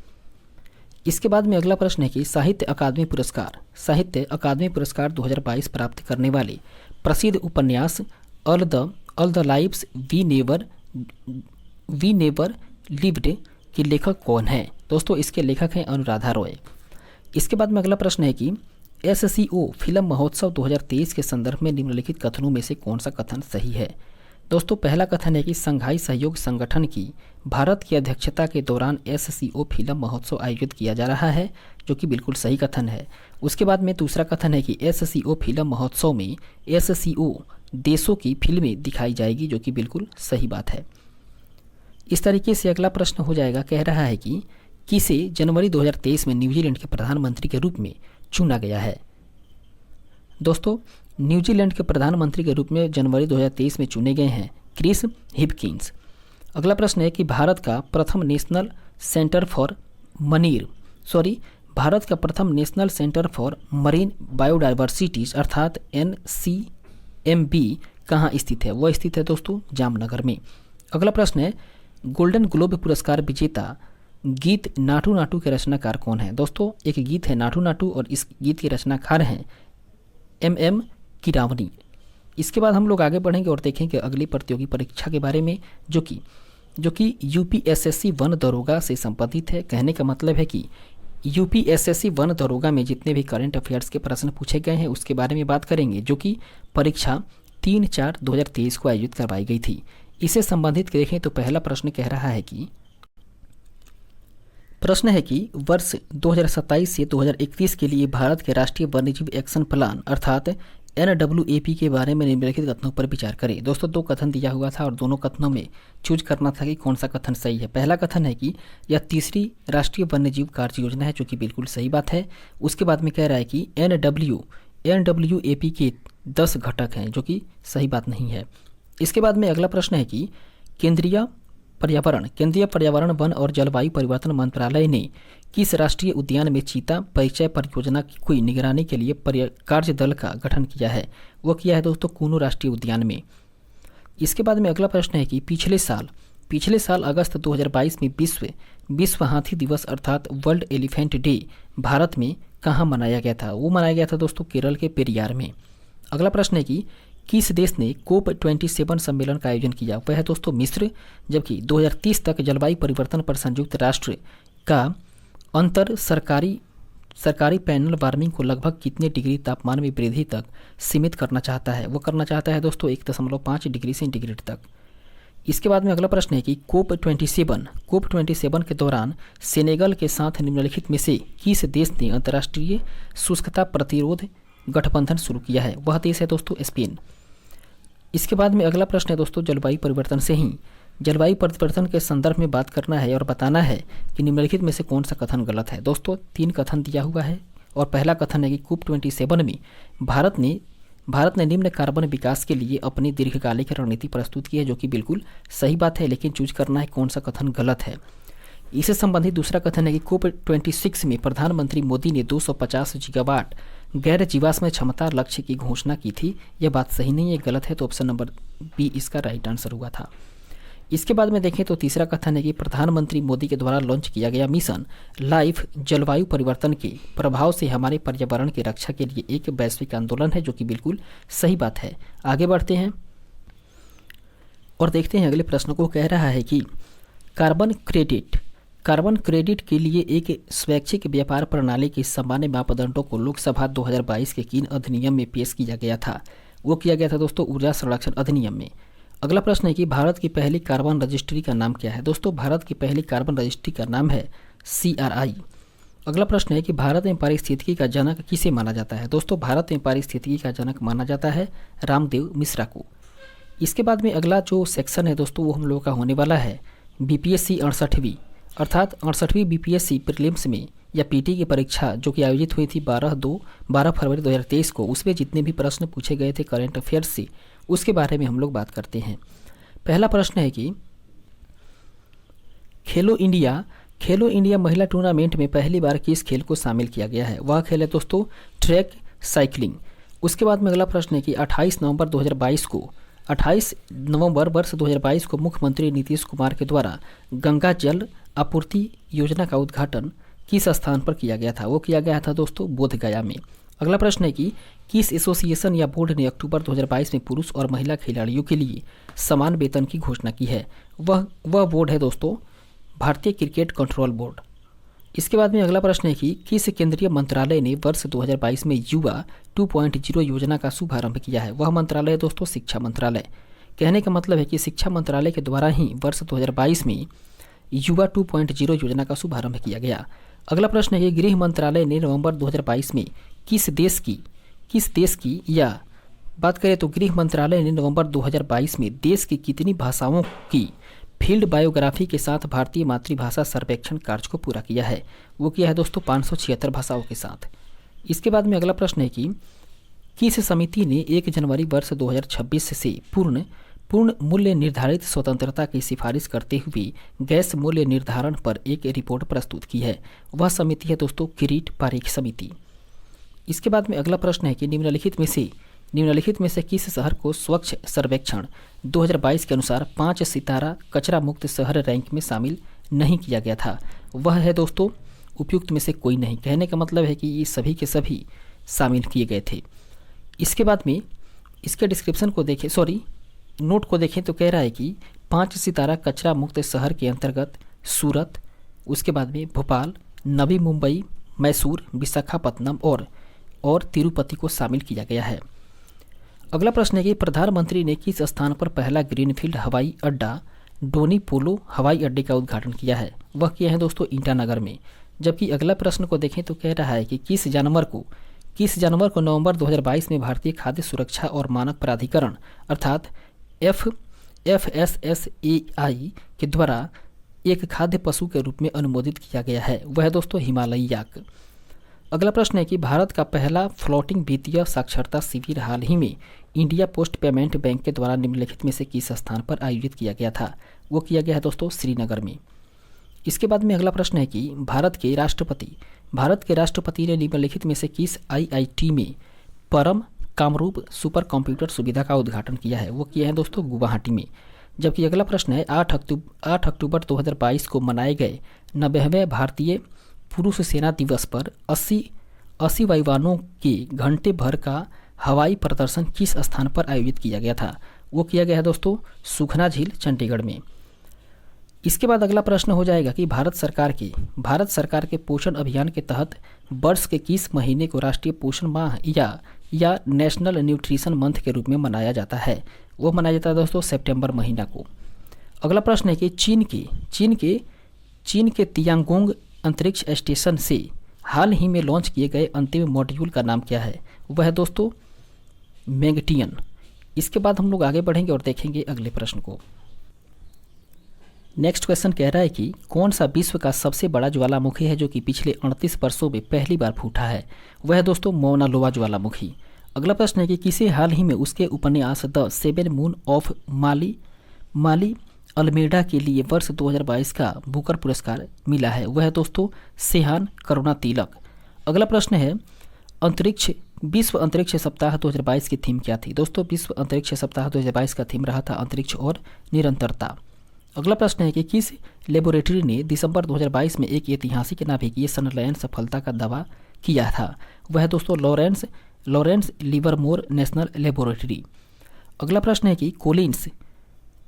इसके बाद में अगला प्रश्न है कि साहित्य अकादमी पुरस्कार 2022 प्राप्त करने वाले प्रसिद्ध उपन्यास all the lives we never lived के लेखक कौन है? दोस्तों इसके लेखक हैं अनुराधा रॉय। इसके बाद में अगला प्रश्न है कि SCO फिल्म महोत्सव 2023 के संदर्भ में निम्नलिखित कथनों में से कौन सा कथन सही है? दोस्तों पहला कथन है कि संघाई सहयोग संगठन की भारत की अध्यक्षता के दौरान SCO फिल्म महोत्सव आयोजित किया जा रहा है, जो कि बिल्कुल सही कथन है। उसके बाद में दूसरा कथन है कि SCO फिल्म महोत्सव में SCO देशों की फिल्में दिखाई जाएगी, जो कि बिल्कुल सही बात है। इस तरीके से अगला प्रश्न हो जाएगा, कह रहा है कि किसे जनवरी 2023 में न्यूजीलैंड के प्रधानमंत्री के रूप में चुना गया है? दोस्तों न्यूजीलैंड के प्रधानमंत्री के रूप में जनवरी 2023 में चुने गए हैं क्रिस हिपकिंस। अगला प्रश्न है कि भारत का प्रथम national centre for marine biodiversities अर्थात NCMB कहाँ स्थित है? वह स्थित है दोस्तों जामनगर में। अगला प्रश्न है, गोल्डन ग्लोब पुरस्कार विजेता गीत नाटू नाटू के रचनाकार कौन है? दोस्तों एक गीत है नाटू नाटू और इस गीत के रचनाकार हैं MM कीरावनी। इसके बाद हम लोग आगे बढ़ेंगे और देखेंगे अगली प्रतियोगी परीक्षा के बारे में, जो कि UPSSC वन दरोगा से संबंधित है। कहने का मतलब है कि UPSSC वन दरोगा में जितने भी करंट अफेयर्स के प्रश्न पूछे गए हैं उसके बारे में बात करेंगे, जो कि परीक्षा 3/4/2023 को आयोजित करवाई गई थी। इससे संबंधित देखें तो पहला प्रश्न कह रहा है कि वर्ष 2027 से 2031 के लिए भारत के राष्ट्रीय वन्यजीव एक्शन प्लान अर्थात NWAP के बारे में निम्नलिखित कथनों पर विचार करें। दोस्तों 2 कथन दिया हुआ था और दोनों कथनों में चूज करना था कि कौन सा कथन सही है। पहला कथन है कि यह तीसरी राष्ट्रीय वन्यजीव कार्य योजना है, जो कि बिल्कुल सही बात है। उसके बाद में कह रहा है कि NWAP के 10 घटक हैं, जो कि सही बात नहीं है। इसके बाद में अगला प्रश्न है कि केंद्रीय पर्यावरण वन और जलवायु परिवर्तन मंत्रालय ने किस राष्ट्रीय उद्यान में चीता परिचय परियोजना की निगरानी के लिए कार्य दल का गठन किया है? वो किया है दोस्तों कूनो राष्ट्रीय उद्यान में। इसके बाद में अगला प्रश्न है कि पिछले साल अगस्त 2022 में विश्व हाथी दिवस अर्थात वर्ल्ड एलिफेंट डे भारत में कहाँ मनाया गया था? वो मनाया गया था दोस्तों केरल के पेरियार में। अगला प्रश्न है कि किस देश ने COP27 सम्मेलन का आयोजन किया? वह है दोस्तों मिस्र। जबकि 2030 तक जलवायु परिवर्तन पर संयुक्त राष्ट्र का अंतर सरकारी पैनल वार्मिंग को लगभग कितने डिग्री तापमान में वृद्धि तक सीमित करना चाहता है? वो करना चाहता है दोस्तों 1.5 डिग्री सेंटीग्रेड तक। इसके बाद में अगला प्रश्न है कि COP27 के दौरान सेनेगल के साथ निम्नलिखित में से किस देश ने अंतर्राष्ट्रीय शुष्कता प्रतिरोध गठबंधन शुरू किया है? वह देश है दोस्तों स्पेन। इसके बाद में अगला प्रश्न है दोस्तों जलवायु परिवर्तन के संदर्भ में बात करना है और बताना है कि निम्नलिखित में से कौन सा कथन गलत है। दोस्तों 3 कथन दिया हुआ है और पहला कथन है कि COP27 में भारत ने निम्न कार्बन विकास के लिए अपनी दीर्घकालिक रणनीति प्रस्तुत की है, जो कि बिल्कुल सही बात है, लेकिन चूज करना है कौन सा कथन गलत है। इससे संबंधित दूसरा कथन है कि COP26 में प्रधानमंत्री मोदी ने 250 गीगावाट गैर जीवाश्म क्षमता लक्ष्य की घोषणा की थी। यह बात सही नहीं है, गलत है, तो ऑप्शन नंबर बी इसका राइट आंसर हुआ था। इसके बाद में देखें तो तीसरा कथन है कि प्रधानमंत्री मोदी के द्वारा लॉन्च किया गया मिशन लाइफ जलवायु परिवर्तन के प्रभाव से हमारे पर्यावरण की रक्षा के लिए एक वैश्विक आंदोलन है, जो कि बिल्कुल सही बात है। आगे बढ़ते हैं और देखते हैं अगले प्रश्न को। कह रहा है कि कार्बन क्रेडिट के लिए एक स्वैच्छिक व्यापार प्रणाली के सामान्य मापदंडों को लोकसभा 2022 के किन अधिनियम में पेश किया गया था? वो किया गया था दोस्तों ऊर्जा संरक्षण अधिनियम में। अगला प्रश्न है कि भारत की पहली कार्बन रजिस्ट्री का नाम क्या है? दोस्तों भारत की पहली कार्बन रजिस्ट्री का नाम है CRI। अगला प्रश्न है कि भारत में पारिस्थितिकी का जनक किसे माना जाता है? दोस्तों भारत में पारिस्थितिकी का जनक माना जाता है रामदेव मिश्रा को। इसके बाद में अगला जो सेक्शन है दोस्तों वो हम लोगों का होने वाला है BPSC 68वीं अर्थात 68वीं BPSC प्रीलिम्स में या PT की परीक्षा जो कि आयोजित हुई थी 12 फरवरी 2023 को, उसमें जितने भी प्रश्न पूछे गए थे करंट अफेयर्स से उसके बारे में हम लोग बात करते हैं। पहला प्रश्न है कि खेलो इंडिया महिला टूर्नामेंट में पहली बार किस खेल को शामिल किया गया है? वह खेल है दोस्तों ट्रैक साइकिलिंग। उसके बाद में अगला प्रश्न है कि 28 नवंबर वर्ष 2022 को मुख्यमंत्री नीतीश कुमार के द्वारा गंगा जल आपूर्ति योजना का उद्घाटन किस स्थान पर किया गया था? वो किया गया था दोस्तों बोधगया में। अगला प्रश्न है कि किस एसोसिएशन या बोर्ड ने अक्टूबर 2022 में पुरुष और महिला खिलाड़ियों के लिए समान वेतन की घोषणा की है? वह बोर्ड है दोस्तों भारतीय क्रिकेट कंट्रोल बोर्ड। इसके बाद में अगला प्रश्न है कि किस केंद्रीय मंत्रालय ने वर्ष 2022 में युवा 2.0 योजना का शुभारंभ किया है? वह मंत्रालय है दोस्तों शिक्षा मंत्रालय। कहने का मतलब है कि शिक्षा मंत्रालय के द्वारा ही वर्ष 2022 में युवा 2.0 योजना का शुभारंभ किया गया। अगला प्रश्न है कि गृह मंत्रालय ने नवंबर 2022 में किस देश की या बात करें तो गृह मंत्रालय ने नवंबर 2022 में देश की कितनी भाषाओं की फील्ड बायोग्राफी के साथ भारतीय मातृभाषा सर्वेक्षण कार्य को पूरा किया है? वो किया है दोस्तों 576 भाषाओं के साथ। इसके बाद में अगला प्रश्न है कि किस समिति ने 1 जनवरी वर्ष 2026 से पूर्ण मूल्य निर्धारित स्वतंत्रता की सिफारिश करते हुए गैस मूल्य निर्धारण पर एक रिपोर्ट प्रस्तुत की है? वह समिति है दोस्तों किरीट पारेख समिति। इसके बाद में अगला प्रश्न है कि निम्नलिखित में से निम्नलिखित में से किस शहर को स्वच्छ सर्वेक्षण 2022 के अनुसार 5 सितारा कचरा मुक्त शहर रैंक में शामिल नहीं किया गया था? वह है दोस्तों उपयुक्त में से कोई नहीं। कहने का मतलब है कि ये सभी के सभी शामिल किए गए थे। इसके बाद में इसके डिस्क्रिप्शन को देखें, नोट को देखें तो कह रहा है कि 5 सितारा कचरा मुक्त शहर के अंतर्गत सूरत, उसके बाद में भोपाल, नवी मुंबई, मैसूर, विशाखापत्तनम और तिरुपति को शामिल किया गया है। अगला प्रश्न है कि प्रधानमंत्री ने किस स्थान पर पहला ग्रीनफील्ड हवाई अड्डा डोनी पोलो हवाई अड्डे का उद्घाटन किया है? वह किया है दोस्तों ईटानगर में। जबकि अगला प्रश्न को देखें तो कह रहा है कि किस जानवर को नवंबर 2022 में भारतीय खाद्य सुरक्षा और मानक प्राधिकरण अर्थात FSSAI के द्वारा एक खाद्य पशु के रूप में अनुमोदित किया गया है? वह है दोस्तों हिमालयी याक। अगला प्रश्न है कि भारत का पहला फ्लोटिंग वित्तीय साक्षरता शिविर हाल ही में इंडिया पोस्ट पेमेंट बैंक के द्वारा निम्नलिखित में से किस स्थान पर आयोजित किया गया था? वो किया गया है दोस्तों श्रीनगर में। इसके बाद में अगला प्रश्न है कि भारत के राष्ट्रपति ने निम्नलिखित में से किस IIT में परम कामरूप सुपर कंप्यूटर सुविधा का उद्घाटन किया है? वो किया है दोस्तों गुवाहाटी में। जबकि अगला प्रश्न है 8 अक्टूबर 2022 को मनाए गए 90वें भारतीय पुरुष सेना दिवस पर 80 वायुयानों के घंटे भर का हवाई प्रदर्शन किस स्थान पर आयोजित किया गया था? वो किया गया है दोस्तों सुखना झील चंडीगढ़ में। इसके बाद अगला प्रश्न हो जाएगा कि भारत सरकार के पोषण अभियान के तहत वर्ष के किस महीने को राष्ट्रीय पोषण माह या नेशनल न्यूट्रिशन मंथ के रूप में मनाया जाता है? वो मनाया जाता है दोस्तों सितंबर महीना को। अगला प्रश्न है कि चीन के तियांगोंग अंतरिक्ष स्टेशन से हाल ही में लॉन्च किए गए अंतिम मॉड्यूल का नाम क्या है? वह है दोस्तों मैंगटियन। इसके बाद हम लोग आगे बढ़ेंगे और देखेंगे अगले प्रश्न को। नेक्स्ट क्वेश्चन कह रहा है कि कौन सा विश्व का सबसे बड़ा ज्वालामुखी है जो कि पिछले 38 वर्षों में पहली बार फूटा है? वह है दोस्तों मौना लोआ ज्वालामुखी। अगला प्रश्न है कि किसे हाल ही में उसके उपन्यास the 7 moon of Maali Almeida के लिए वर्ष 2022 का बुकर पुरस्कार मिला है? वह है दोस्तों सेहान करुणातिलक। अगला प्रश्न है विश्व अंतरिक्ष सप्ताह 2022 की थीम क्या थी? दोस्तों विश्व अंतरिक्ष सप्ताह 2022 का थीम रहा था अंतरिक्ष और निरंतरता। अगला प्रश्न है कि किस लेबोरेटरी ने दिसंबर 2022 में एक ऐतिहासिक नाभिकीय संलयन सफलता का दावा किया था? वह है दोस्तों लॉरेंस लिवरमोर नेशनल लेबोरेटरी। अगला प्रश्न है कि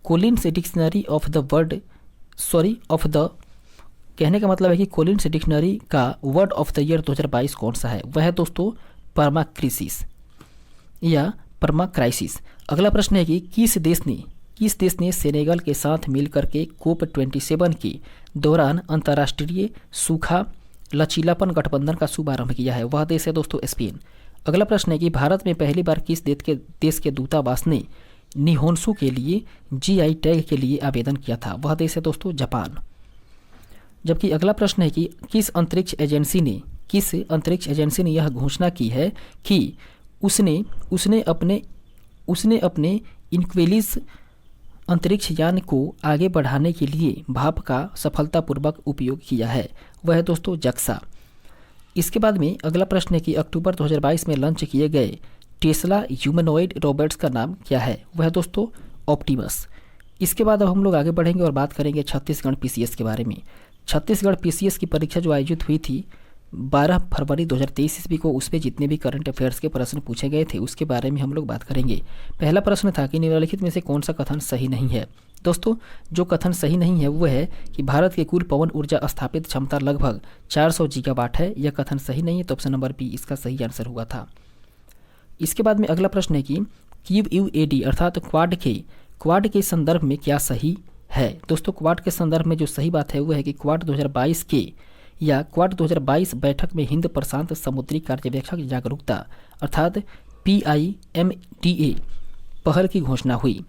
कोलिन्स डिक्शनरी कहने का मतलब है कि कोलिन्स डिक्शनरी का वर्ड ऑफ द ईयर 2022 कौन सा है? वह है दोस्तों परमाक्राइसिस। अगला प्रश्न है कि किस देश ने सेनेगल के साथ मिलकर के COP27 के दौरान अंतर्राष्ट्रीय सूखा लचीलापन गठबंधन का शुभारंभ किया है? वह देश है दोस्तों स्पेन। अगला प्रश्न है कि भारत में पहली बार किस देश के दूतावास ने निहोन्सु के लिए GI टैग के लिए आवेदन किया था? वह देश है दोस्तों जापान। जबकि अगला प्रश्न है कि किस अंतरिक्ष एजेंसी ने यह घोषणा की है कि उसने अपने इनक्वेलिस अंतरिक्ष यान को आगे बढ़ाने के लिए भाप का सफलतापूर्वक उपयोग किया है? वह है दोस्तों जक्सा। इसके बाद में अगला प्रश्न है कि अक्टूबर 2022 में लॉन्च किए गए टेस्ला ह्यूमनॉइड रोबोट्स का नाम क्या है? वह है दोस्तों ऑप्टिमस। इसके बाद अब हम लोग आगे बढ़ेंगे और बात करेंगे छत्तीसगढ़ PCS के बारे में। छत्तीसगढ़ PCS की परीक्षा जो आयोजित हुई थी 12 फरवरी 2023 ईस्वी को, उसमें जितने भी करंट अफेयर्स के प्रश्न पूछे गए थे उसके बारे में हम लोग बात करेंगे। पहला प्रश्न था कि निम्नलिखित में से कौन सा कथन सही नहीं है? दोस्तों जो कथन सही नहीं है वो है कि भारत की कुल पवन ऊर्जा स्थापित क्षमता लगभग 400 गीगावाट है। यह कथन सही नहीं है, तो ऑप्शन नंबर बी इसका सही आंसर हुआ था। इसके बाद में अगला प्रश्न है कि QUAD अर्थात क्वाड के संदर्भ में क्या सही है? दोस्तों क्वाड के संदर्भ में जो सही बात है वो है कि क्वाड 2022 बैठक में हिंद प्रशांत समुद्री पर्यवेक्षक जागरूकता अर्थात PIMDA पहल की घोषणा हुई।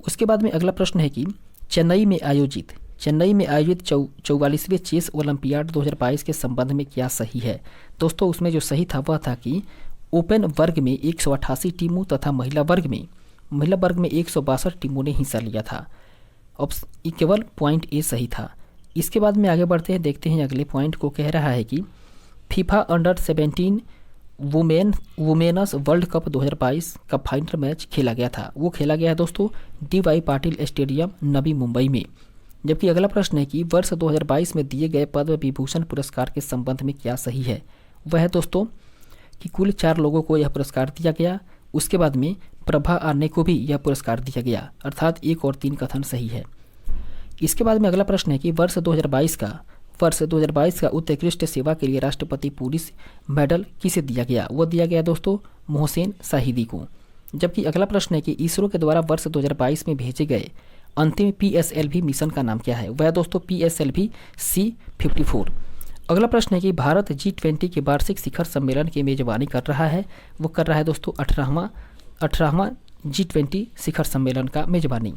उसके बाद में अगला प्रश्न है कि चेन्नई में आयोजित 44वें चेस ओलंपियाड 2022 के संबंध में क्या सही है? दोस्तों उसमें जो सही था वह था कि ओपन वर्ग में 188 टीमों तथा महिला वर्ग में 162 टीमों ने हिस्सा लिया था। केवल पॉइंट ए सही था। इसके बाद में आगे बढ़ते हैं, देखते हैं अगले पॉइंट को। कह रहा है कि फीफा अंडर 17 वुमेनस वर्ल्ड कप 2022 का फाइनल मैच खेला गया था। वो खेला गया है दोस्तों DY पाटिल स्टेडियम, नवी मुंबई में। जबकि अगला प्रश्न है कि वर्ष 2022 में दिए गए पद्म विभूषण पुरस्कार के संबंध में क्या सही है। वह है दोस्तों कि कुल 4 लोगों को यह पुरस्कार दिया गया। उसके बाद में प्रभा आर्ने को भी यह पुरस्कार दिया गया, अर्थात 1 और 3 कथन सही है। इसके बाद में अगला प्रश्न है कि वर्ष 2022 का उत्कृष्ट सेवा के लिए राष्ट्रपति पुलिस मेडल किसे दिया गया। वो दिया गया दोस्तों मोहसेन शाहिदी को। जबकि अगला प्रश्न है कि इसरो के द्वारा वर्ष 2022 में भेजे गए अंतिम PSLV मिशन का नाम क्या है। वह दोस्तों PSLV C-54। अगला प्रश्न है कि भारत G20 के वार्षिक शिखर सम्मेलन की मेजबानी कर रहा है। वो कर रहा है दोस्तों 18वां G20 शिखर सम्मेलन का मेजबानी।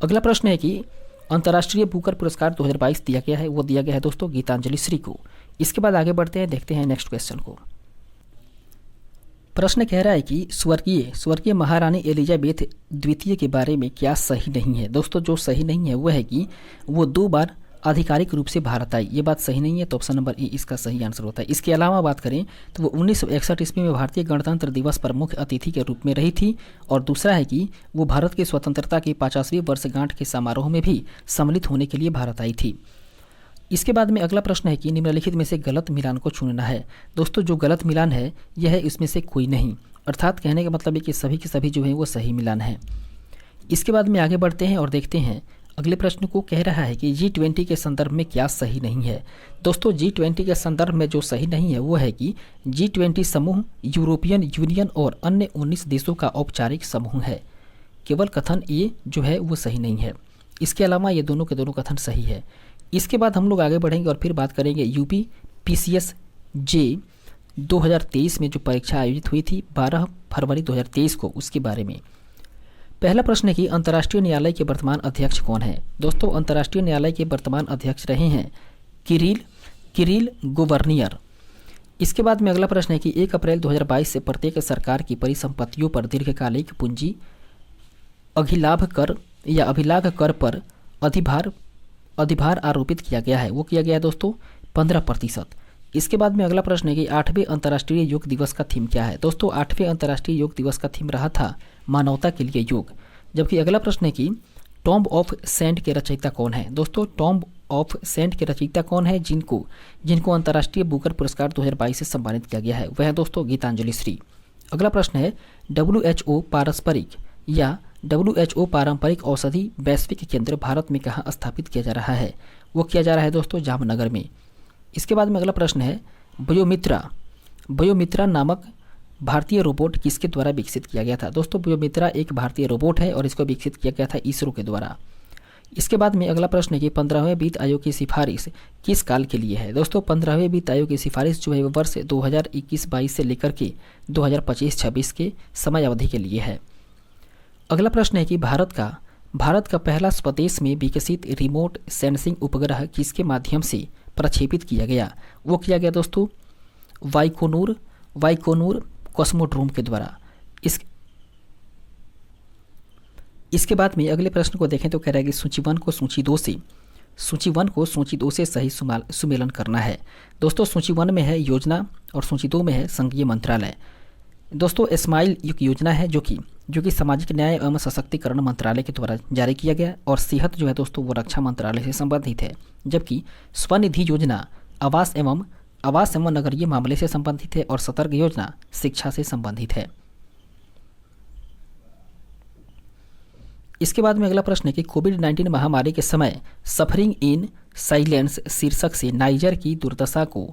अगला प्रश्न है कि अंतर्राष्ट्रीय बुकर पुरस्कार 2022 दिया गया है। वो दिया गया है दोस्तों गीतांजलि श्री को। इसके बाद आगे बढ़ते हैं, देखते हैं नेक्स्ट क्वेश्चन को। प्रश्न कह रहा है कि स्वर्गीय महारानी एलिजाबेथ द्वितीय के बारे में क्या सही नहीं है। दोस्तों जो सही नहीं है वह है कि वो 2 बार आधिकारिक रूप से भारत आई। ये बात सही नहीं है, तो ऑप्शन नंबर ए इसका सही आंसर होता है। इसके अलावा बात करें तो वो 1961 ईस्वी में भारतीय गणतंत्र दिवस पर मुख्य अतिथि के रूप में रही थी। और दूसरा है कि वो भारत की स्वतंत्रता की 50वीं वर्षगांठ के समारोह में भी सम्मिलित होने के लिए भारत आई थी। इसके बाद में अगला प्रश्न है कि निम्नलिखित में से गलत मिलान को चुनना है। दोस्तों जो गलत मिलान है यह है इसमें से कोई नहीं, अर्थात कहने का मतलब है कि सभी के सभी जो हैं वो सही मिलान है। इसके बाद में आगे बढ़ते हैं और देखते हैं अगले प्रश्न को। कह रहा है कि G20 के संदर्भ में क्या सही नहीं है। दोस्तों G20 के संदर्भ में जो सही नहीं है वो है कि G20 समूह यूरोपियन यूनियन और अन्य 19 देशों का औपचारिक समूह है। केवल कथन ये जो है वो सही नहीं है। इसके अलावा ये दोनों के दोनों कथन सही है। इसके बाद हम लोग आगे बढ़ेंगे और फिर बात करेंगे UPPCS J 2023 में जो परीक्षा आयोजित हुई थी 12 फरवरी 2023 को, उसके बारे में। पहला प्रश्न है कि अंतर्राष्ट्रीय न्यायालय के वर्तमान अध्यक्ष कौन है। दोस्तों अंतर्राष्ट्रीय न्यायालय के वर्तमान अध्यक्ष रहे हैं किरिल गोवर्नियर। इसके बाद में अगला प्रश्न है कि 1 अप्रैल 2022 से प्रत्येक सरकार की परिसंपत्तियों पर दीर्घकालिक पूंजी अधिलाभ कर या अभिलाभ कर पर अधिभार आरोपित किया गया है। वो किया गया है दोस्तों 15%। इसके बाद में अगला प्रश्न है कि 8वें अंतर्राष्ट्रीय योग दिवस का थीम क्या है। दोस्तों 8वें अंतर्राष्ट्रीय योग दिवस का थीम रहा था मानवता के लिए योग। जबकि अगला प्रश्न है कि टॉम्ब ऑफ सेंट के रचयिता कौन है। दोस्तों टॉम्ब ऑफ सेंट के रचयिता कौन है जिनको अंतर्राष्ट्रीय बुकर पुरस्कार 2022 से सम्मानित किया गया है। वह है दोस्तों गीतांजलि श्री। अगला प्रश्न है WHO पारंपरिक औषधि वैश्विक केंद्र भारत में कहाँ स्थापित किया जा रहा है। वो किया जा रहा है दोस्तों जामनगर में। इसके बाद में अगला प्रश्न है बयोमित्रा नामक भारतीय रोबोट किसके द्वारा विकसित किया गया था। दोस्तों बयोमित्रा एक भारतीय रोबोट है और इसको विकसित किया गया था इसरो के द्वारा। इसके बाद में अगला प्रश्न है कि 15वें वित्त आयोग की सिफारिश किस काल के लिए है। दोस्तों 15वें वित्त आयोग की सिफारिश जो है वो वर्ष 2021-22 से लेकर के 2025-26 के समय अवधि के लिए है। अगला प्रश्न है कि भारत का पहला स्वदेश में विकसित रिमोट सेंसिंग उपग्रह किसके माध्यम से प्रक्षेपित किया गया। वो किया गया दोस्तों वाइकोनूर कॉस्मोड्रोम के द्वारा। इसके बाद में अगले प्रश्न को देखें तो कह रहा है कि सूची 1 को सूची 2 से सही सुमेलन करना है। दोस्तों सूची 1 में है योजना और सूची 2 में है संघीय मंत्रालय। दोस्तों स्माइल एक योजना है जो कि सामाजिक न्याय एवं सशक्तिकरण मंत्रालय के द्वारा जारी किया गया और सेहत जो है दोस्तों वो रक्षा मंत्रालय से संबंधित है। जबकि स्वनिधि योजना आवास एवं नगरीय मामले से संबंधित है और सतर्क योजना शिक्षा से संबंधित है। इसके बाद में अगला प्रश्न है कि कोविड-19 महामारी के समय सफरिंग इन साइलेंस शीर्षक से नाइजर की दुर्दशा को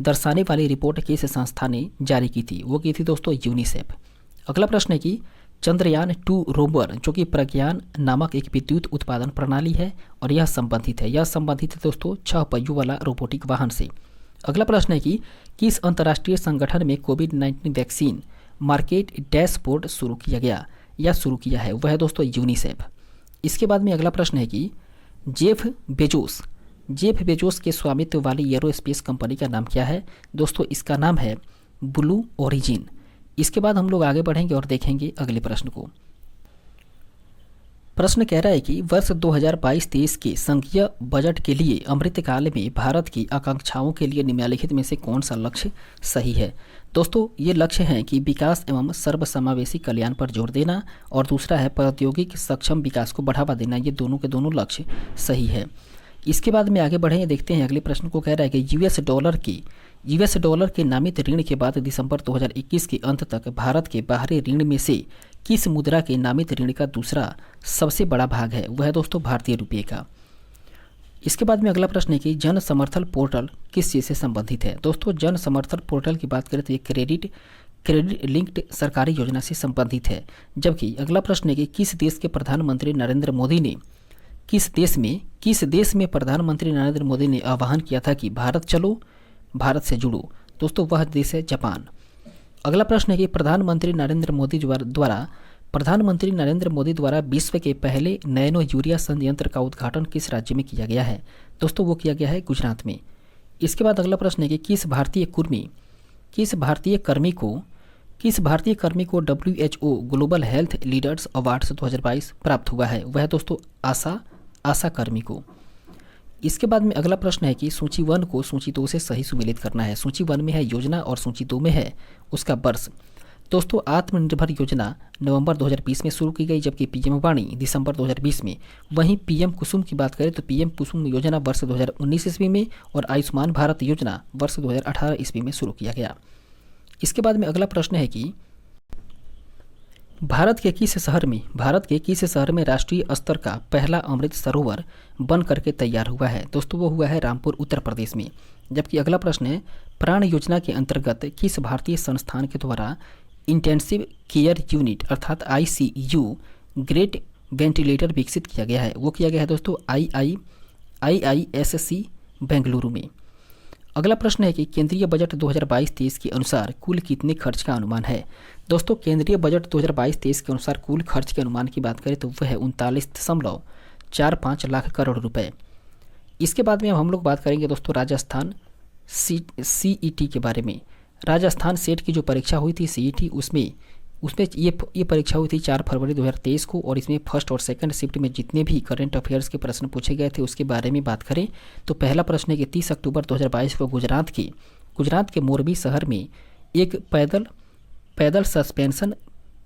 दर्शाने वाली रिपोर्ट किस संस्था ने जारी की थी। वो की थी दोस्तों यूनिसेफ। अगला प्रश्न है कि चंद्रयान 2 रोवर जो कि प्रज्ञान नामक एक विद्युत उत्पादन प्रणाली है और यह संबंधित है दोस्तों 6 पहियों वाला रोबोटिक वाहन से। अगला प्रश्न है कि किस अंतर्राष्ट्रीय संगठन में कोविड-19 वैक्सीन मार्केट डैशबोर्ड शुरू किया है। वह है दोस्तों यूनिसेफ। इसके बाद में अगला प्रश्न है कि जेफ बेजोस के स्वामित्व वाली एरोस्पेस कंपनी का नाम क्या है। दोस्तों इसका नाम है ब्लू ओरिजिन। इसके बाद हम लोग आगे बढ़ेंगे और देखेंगे अगले प्रश्न को। प्रश्न कह रहा है कि वर्ष 2022-23 के संघीय बजट के लिए अमृतकाल में भारत की आकांक्षाओं के लिए निम्नलिखित में से कौन सा लक्ष्य सही है। दोस्तों ये लक्ष्य हैं कि विकास एवं सर्वसमावेशी कल्याण पर जोर देना और दूसरा है प्रौद्योगिक सक्षम विकास को बढ़ावा देना। ये दोनों के दोनों लक्ष्य सही है। इसके बाद में आगे बढ़ेंगे, देखते हैं अगले प्रश्न को। कह रहा है कि यूएस डॉलर के नामित ऋण के बाद दिसंबर 2021 के अंत तक भारत के बाहरी ऋण में से किस मुद्रा के नामित ऋण का दूसरा सबसे बड़ा भाग है। वह है दोस्तों भारतीय रुपये का। इसके बाद में अगला प्रश्न है कि जन समर्थन पोर्टल किस चीज़ से संबंधित है। दोस्तों जन समर्थन पोर्टल की बात करें तो ये क्रेडिट लिंक्ड सरकारी योजना से संबंधित है। जबकि अगला प्रश्न है कि किस देश के प्रधानमंत्री नरेंद्र मोदी ने किस देश में प्रधानमंत्री नरेंद्र मोदी ने आह्वान किया था कि भारत चलो भारत से जुड़ो। दोस्तों वह देश है जापान। अगला प्रश्न है कि प्रधानमंत्री नरेंद्र मोदी द्वारा विश्व के पहले नैनो यूरिया संयंत्र का उद्घाटन किस राज्य में किया गया है। दोस्तों वो किया गया है गुजरात में। इसके बाद अगला प्रश्न है कि किस भारतीय कर्मी को WHO global health leaders awards 2022 प्राप्त हुआ है। वह दोस्तों आशा कर्मी को। इसके बाद में अगला प्रश्न है कि सूची 1 को सूची 2 से सही सुमेलित करना है। सूची 1 में है योजना और सूची 2 में है उसका वर्ष। दोस्तों आत्मनिर्भर योजना नवंबर 2020 में शुरू की गई, जबकि पीएम वाणी दिसंबर 2020 में। वहीं पीएम कुसुम की बात करें तो पीएम कुसुम योजना वर्ष 2019 ईस्वी में और आयुष्मान भारत योजना वर्ष 2018 ईस्वी में शुरू किया गया। इसके बाद में अगला प्रश्न है कि भारत के किस शहर में राष्ट्रीय स्तर का पहला अमृत सरोवर बन करके तैयार हुआ है। दोस्तों वो हुआ है रामपुर उत्तर प्रदेश में। जबकि अगला प्रश्न है प्राण योजना के अंतर्गत किस भारतीय संस्थान के द्वारा इंटेंसिव केयर यूनिट अर्थात ICU ग्रेट वेंटिलेटर विकसित किया गया है। वो किया गया है दोस्तों IISC बेंगलुरु में। अगला प्रश्न है कि केंद्रीय बजट 2022-23 के अनुसार कुल कितने खर्च का अनुमान है। दोस्तों केंद्रीय बजट 2022-23 के अनुसार कुल खर्च के अनुमान की बात करें तो वह है 39.45 लाख करोड़ रुपए। इसके बाद में हम लोग बात करेंगे दोस्तों राजस्थान CET के बारे में। राजस्थान सेट की जो परीक्षा हुई थी CET उसमें ये परीक्षा हुई थी 4 फरवरी 2023 को। और इसमें फर्स्ट और सेकंड शिफ्ट में जितने भी करंट अफेयर्स के प्रश्न पूछे गए थे उसके बारे में बात करें तो पहला प्रश्न है कि 30 अक्टूबर 2022 को गुजरात के मोरबी शहर में एक पैदल सस्पेंशन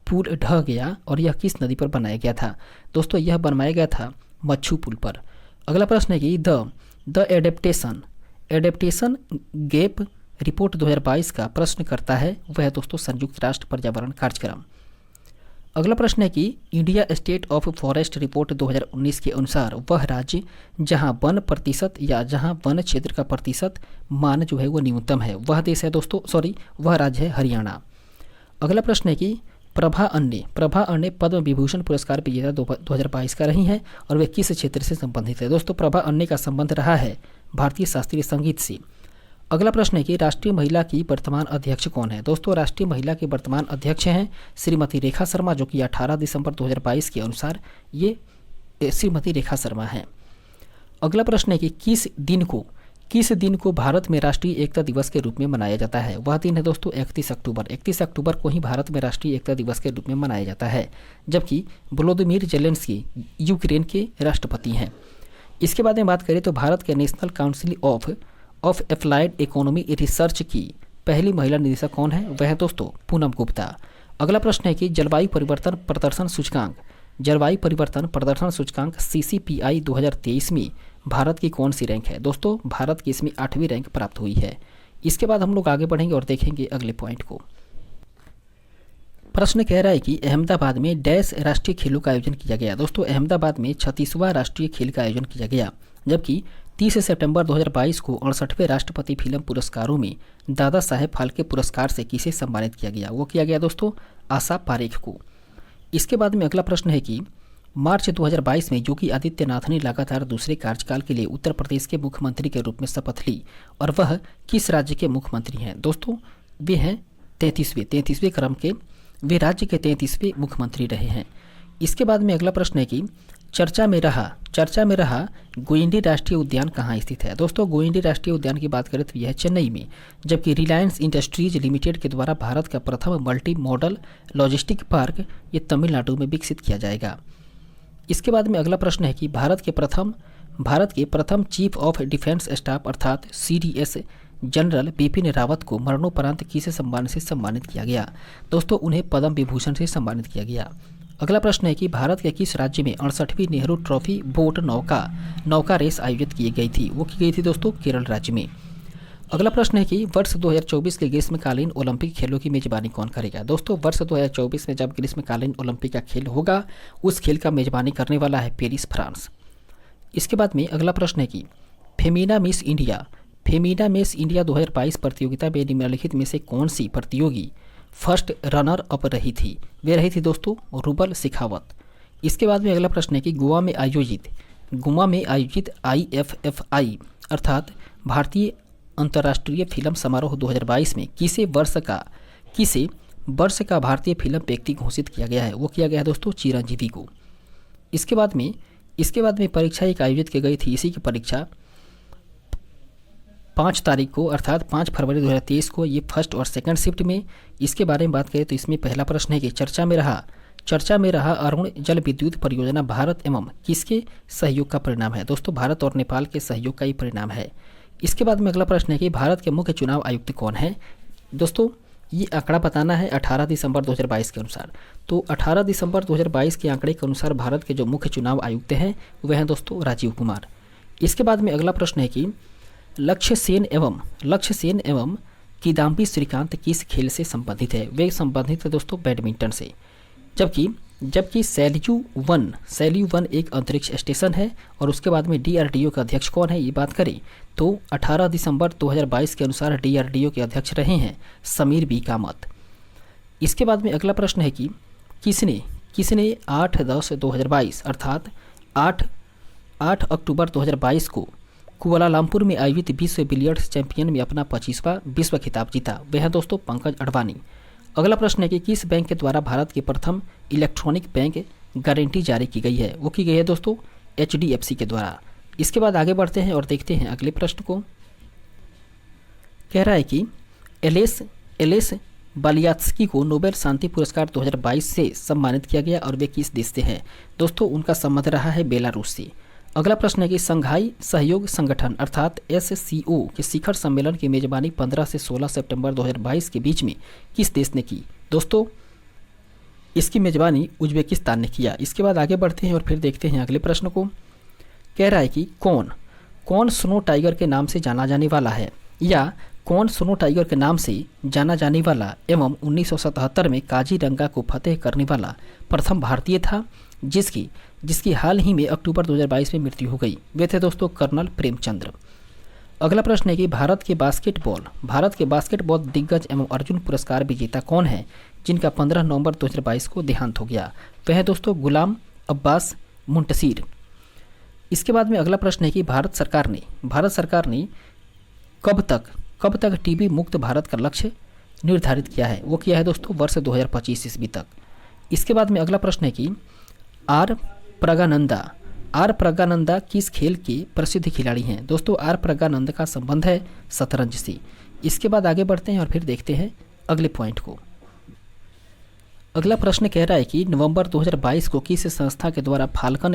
पुल ढह गया और यह किस नदी पर बनाया गया था। दोस्तों यह बनवाया गया था मच्छू पुल पर। अगला प्रश्न है कि द एडेप्टेशन गैप रिपोर्ट 2022 का प्रश्न करता है वह दोस्तों संयुक्त राष्ट्र पर्यावरण कार्यक्रम। अगला प्रश्न है कि India state of forest report 2019 के अनुसार वह राज्य जहां वन प्रतिशत या जहां वन क्षेत्र का प्रतिशत मान जो है वो न्यूनतम है वह वह राज्य है हरियाणा। अगला प्रश्न है कि प्रभा अन्य पद्म विभूषण पुरस्कार विजेता 2022 का रही हैं और वे किस क्षेत्र से संबंधित है। दोस्तों प्रभा अन्य का संबंध रहा है भारतीय शास्त्रीय संगीत से। अगला प्रश्न है कि राष्ट्रीय महिला की वर्तमान अध्यक्ष कौन है। दोस्तों राष्ट्रीय महिला के वर्तमान अध्यक्ष हैं श्रीमती रेखा शर्मा, जो कि 18 दिसंबर 2022 के अनुसार ये श्रीमती रेखा शर्मा हैं। अगला प्रश्न है कि किस दिन को भारत में राष्ट्रीय एकता दिवस के रूप में मनाया जाता है। वह दिन है दोस्तों 31 अक्टूबर को ही भारत में राष्ट्रीय एकता दिवस के रूप में मनाया जाता है। जबकि वोलोदिमीर जेलेंस्की यूक्रेन के राष्ट्रपति हैं। इसके बाद में बात करें तो भारत के national council of applied economy research की पहली महिला निदेशक कौन है। वह है दोस्तों पूनम गुप्ता। अगला प्रश्न है कि जलवायु परिवर्तन प्रदर्शन सूचकांक CCPI 2023 में भारत की कौन सी रैंक है। दोस्तों भारत की इसमें 8वीं रैंक प्राप्त हुई है। इसके बाद हम लोग आगे बढ़ेंगे और देखेंगे अगले पॉइंट को। प्रश्न कह रहा है कि अहमदाबाद में डैश राष्ट्रीय खेलों का आयोजन किया गया। दोस्तों अहमदाबाद में 36वां राष्ट्रीय खेल का आयोजन किया गया। जबकि 30 सितंबर 2022 को 68वें राष्ट्रपति फिल्म पुरस्कारों में दादा साहेब फाल्के पुरस्कार से किसे सम्मानित किया गया। वो किया गया दोस्तों आशा पारेख को। इसके बाद में अगला प्रश्न है कि मार्च 2022 में योगी आदित्यनाथ ने लगातार दूसरे कार्यकाल के लिए उत्तर प्रदेश के मुख्यमंत्री के रूप में शपथ ली और वह किस राज्य के मुख्यमंत्री हैं। दोस्तों वे हैं 33वें क्रम के, वे राज्य के 33वें मुख्यमंत्री रहे हैं। इसके बाद में अगला प्रश्न है कि चर्चा में रहा गोइंडी राष्ट्रीय उद्यान कहाँ स्थित है। दोस्तों गोइंडी राष्ट्रीय उद्यान की बात करें तो यह है चेन्नई में। जबकि रिलायंस इंडस्ट्रीज लिमिटेड के द्वारा भारत का प्रथम मल्टी मॉडल लॉजिस्टिक पार्क ये तमिलनाडु में विकसित किया जाएगा। इसके बाद में अगला प्रश्न है कि भारत के प्रथम चीफ ऑफ डिफेंस स्टाफ अर्थात CDS जनरल बिपिन रावत को मरणोपरांत किस सम्मान से सम्मानित किया गया? दोस्तों उन्हें पद्म विभूषण से सम्मानित किया गया। अगला प्रश्न है कि भारत के किस राज्य में 68वीं नेहरू ट्रॉफी बोट नौका रेस आयोजित की गई थी? वो की गई थी दोस्तों केरल राज्य में। अगला प्रश्न है कि वर्ष 2024 के ग्रीष्मकालीन ओलंपिक खेलों की मेजबानी कौन करेगा? दोस्तों वर्ष 2024 में जब ग्रीष्मकालीन ओलंपिक का खेल होगा उस खेल का मेजबानी करने वाला है पेरिस, फ्रांस। इसके बाद में अगला प्रश्न है कि फेमिना मिस इंडिया 2022 प्रतियोगिता में निम्नलिखित में से कौन सी प्रतियोगी फर्स्ट रनर अप रही थी? वे रही थी दोस्तों रुबल सिखावत। इसके बाद में अगला प्रश्न है कि गोवा में आयोजित IFFI अर्थात भारतीय अंतर्राष्ट्रीय फिल्म समारोह 2022 में किसे वर्ष का भारतीय फिल्म व्यक्ति घोषित किया गया है? वो किया गया है दोस्तों चिरंजीवी को। इसके बाद में परीक्षा एक आयोजित की गई थी। इसी की परीक्षा 5 तारीख को अर्थात 5 फरवरी 2023 को ये फर्स्ट और सेकंड शिफ्ट में। इसके बारे में बात करें तो इसमें पहला प्रश्न है कि चर्चा में रहा अरुण जल विद्युत परियोजना भारत एवं किसके सहयोग का परिणाम है? दोस्तों भारत और नेपाल के सहयोग का ही परिणाम है। इसके बाद में अगला प्रश्न है कि भारत के मुख्य चुनाव आयुक्त कौन है? दोस्तों ये आंकड़ा बताना है 18 दिसंबर 2022 के अनुसार। तो 18 दिसंबर 2022 के आंकड़े के अनुसार भारत के जो मुख्य चुनाव आयुक्त हैं वह हैं दोस्तों राजीव कुमार। इसके बाद में अगला प्रश्न है कि लक्ष्य सेन एवं किदाम्बी श्रीकांत किस खेल से संबंधित है? वे संबंधित है दोस्तों बैडमिंटन से। जबकि सैल्यू 1 एक अंतरिक्ष स्टेशन है। और उसके बाद में DRDO के अध्यक्ष कौन है ये बात करें तो 18 दिसंबर 2022 के अनुसार DRDO के अध्यक्ष रहे हैं समीर बी कामत। इसके बाद में अगला प्रश्न है कि किसने 8/10/2022 अर्थात 8 अक्टूबर 2022 को कुआलालंपुर में आयोजित विश्व बिलियर्ड्स चैंपियन में अपना 25वां विश्व खिताब जीता? वह है दोस्तों पंकज अडवाणी। अगला प्रश्न है कि किस बैंक के द्वारा भारत के प्रथम इलेक्ट्रॉनिक बैंक गारंटी जारी की गई है? वो की गई है दोस्तों HDFC के द्वारा। इसके बाद आगे बढ़ते हैं और देखते हैं अगले प्रश्न को। कह रहा है कि एलेस बालियात्स्की को नोबेल शांति पुरस्कार 2022 से सम्मानित किया गया और वे किस देश से हैं? दोस्तों उनका संबंध रहा है बेलारूस से। अगला प्रश्न है कि संघाई सहयोग संगठन अर्थात SCO के शिखर सम्मेलन की मेजबानी 15 से 16 सितंबर 2022 के बीच में किस देश ने की? दोस्तों इसकी मेजबानी उज्बेकिस्तान ने किया। इसके बाद आगे बढ़ते हैं और फिर देखते हैं अगले प्रश्न को। कह रहा है कि कौन स्नो टाइगर के नाम से जाना जाने वाला है या कौन स्नो टाइगर के नाम से जाना जाने वाला एवं 1977 में काजीरंगा को फतेह करने वाला प्रथम भारतीय था जिसकी हाल ही में अक्टूबर 2022 में मृत्यु हो गई? वे थे दोस्तों कर्नल प्रेमचंद्र। अगला प्रश्न है कि भारत के बास्केटबॉल दिग्गज एवं अर्जुन पुरस्कार विजेता कौन है जिनका 15 नवंबर 2022 को देहांत हो गया? वह है दोस्तों गुलाम अब्बास मुंतशिर। इसके बाद में अगला प्रश्न है कि भारत सरकार ने कब तक टीबी मुक्त भारत का लक्ष्य निर्धारित किया है? वो किया है दोस्तों वर्ष 2025 ईस्वी तक। इसके बाद में अगला प्रश्न है कि आर प्रज्ञानंदा किस खेल के प्रसिद्ध खिलाड़ी हैं? दोस्तों आर प्रज्ञानंद का संबंध है शतरंज से। इसके बाद आगे बढ़ते हैं और फिर देखते हैं अगले पॉइंट को। अगला प्रश्न कह रहा है कि नवंबर 2022 को किस संस्था के द्वारा फाल्कन